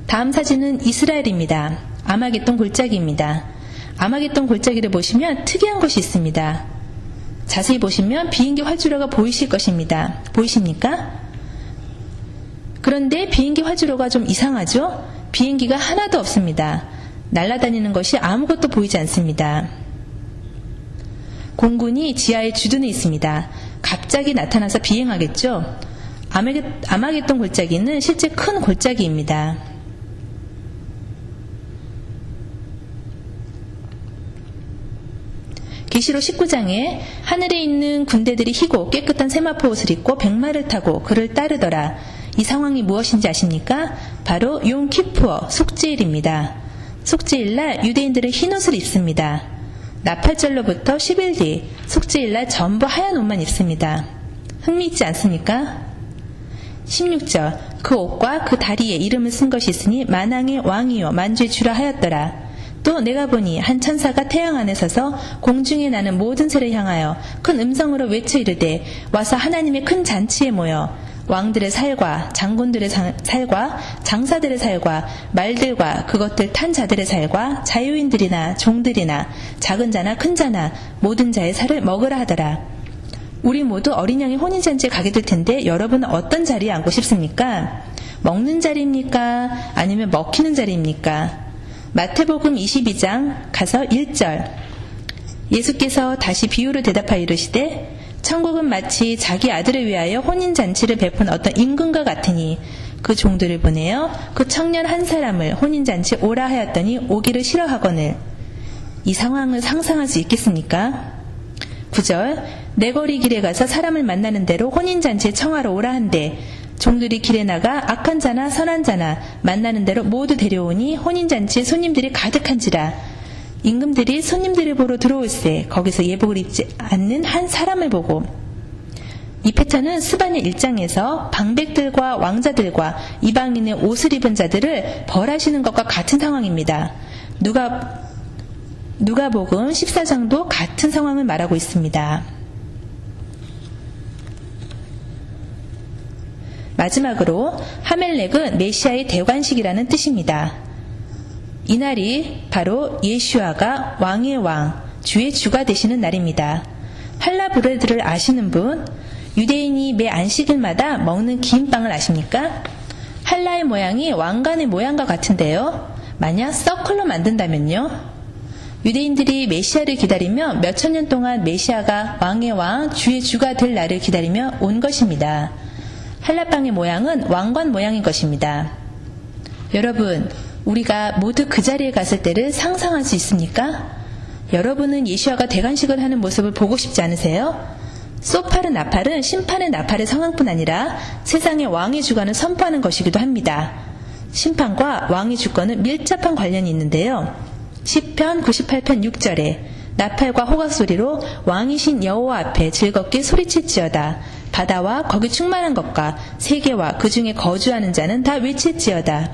다음 사진은 이스라엘입니다. 아마겟돈 골짜기입니다. 아마겟돈 골짜기를 보시면 특이한 것이 있습니다. 자세히 보시면 비행기 활주로가 보이실 것입니다. 보이십니까? 그런데 비행기 활주로가 좀 이상하죠? 비행기가 하나도 없습니다. 날아다니는 것이 아무것도 보이지 않습니다. 공군이 지하에 주둔해 있습니다. 갑자기 나타나서 비행하겠죠? 아마겟돈 골짜기는 실제 큰 골짜기입니다. 계시록 19장에 하늘에 있는 군대들이 희고 깨끗한 세마포 옷을 입고 백마를 타고 그를 따르더라. 이 상황이 무엇인지 아십니까? 바로 욤 키푸어 속죄일입니다. 속죄일날 유대인들은 흰옷을 입습니다. 나팔절로부터 10일 뒤 속죄일날 전부 하얀 옷만 입습니다. 흥미있지 않습니까? 16절 그 옷과 그 다리에 이름을 쓴 것이 있으니 만왕의 왕이요 만주의 주라 하였더라. 또 내가 보니 한 천사가 태양 안에 서서 공중에 나는 모든 새를 향하여 큰 음성으로 외쳐 이르되 와서 하나님의 큰 잔치에 모여 왕들의 살과 장군들의 살과 장사들의 살과 말들과 그것들 탄 자들의 살과 자유인들이나 종들이나 작은 자나 큰 자나 모든 자의 살을 먹으라 하더라. 우리 모두 어린 양의 혼인잔치에 가게 될 텐데 여러분은 어떤 자리에 앉고 싶습니까? 먹는 자리입니까? 아니면 먹히는 자리입니까? 마태복음 22장 가서 1절 예수께서 다시 비유로 대답하여 이르시되 천국은 마치 자기 아들을 위하여 혼인잔치를 베푼 어떤 임금과 같으니 그 종들을 보내어 그 청년 한 사람을 혼인잔치에 오라 하였더니 오기를 싫어하거늘. 이 상황을 상상할 수 있겠습니까? 9절 내 거리 길에 가서 사람을 만나는 대로 혼인잔치에 청하러 오라 한대 종들이 길에 나가 악한 자나 선한 자나 만나는 대로 모두 데려오니 혼인잔치에 손님들이 가득한지라. 임금들이 손님들을 보러 들어올세 거기서 예복을 입지 않는 한 사람을 보고. 이 패턴은 스바냐 1장에서 방백들과 왕자들과 이방인의 옷을 입은 자들을 벌하시는 것과 같은 상황입니다. 누가복음 14장도 같은 상황을 말하고 있습니다. 마지막으로 하멜렉은 메시아의 대관식이라는 뜻입니다. 이날이 바로 예슈아가 왕의 왕, 주의 주가 되시는 날입니다. 할라 브레드를 아시는 분? 유대인이 매 안식일마다 먹는 긴 빵을 아십니까? 할라의 모양이 왕관의 모양과 같은데요. 만약 서클로 만든다면요? 유대인들이 메시아를 기다리며 몇천 년 동안 메시아가 왕의 왕, 주의 주가 될 날을 기다리며 온 것입니다. 한라빵의 모양은 왕관 모양인 것입니다. 여러분, 우리가 모두 그 자리에 갔을 때를 상상할 수 있습니까? 여러분은 예수아가 대관식을 하는 모습을 보고 싶지 않으세요? 소파르 나팔은 심판의 나팔의 상황뿐 아니라 세상의 왕의 주권을 선포하는 것이기도 합니다. 심판과 왕의 주권은 밀접한 관련이 있는데요. 시편 98편 6절에 나팔과 호각소리로 왕이신 여호와 앞에 즐겁게 소리칠지어다. 바다와 거기 충만한 것과 세계와 그 중에 거주하는 자는 다 외칠지어다.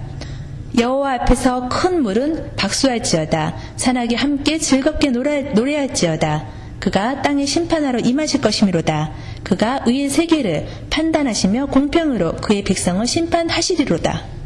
여호와 앞에서 큰 물은 박수할지어다. 산악이 함께 즐겁게 노래할지어다. 그가 땅에 심판하러 임하실 것이미로다. 그가 의의 세계를 판단하시며 공평으로 그의 백성을 심판하시리로다.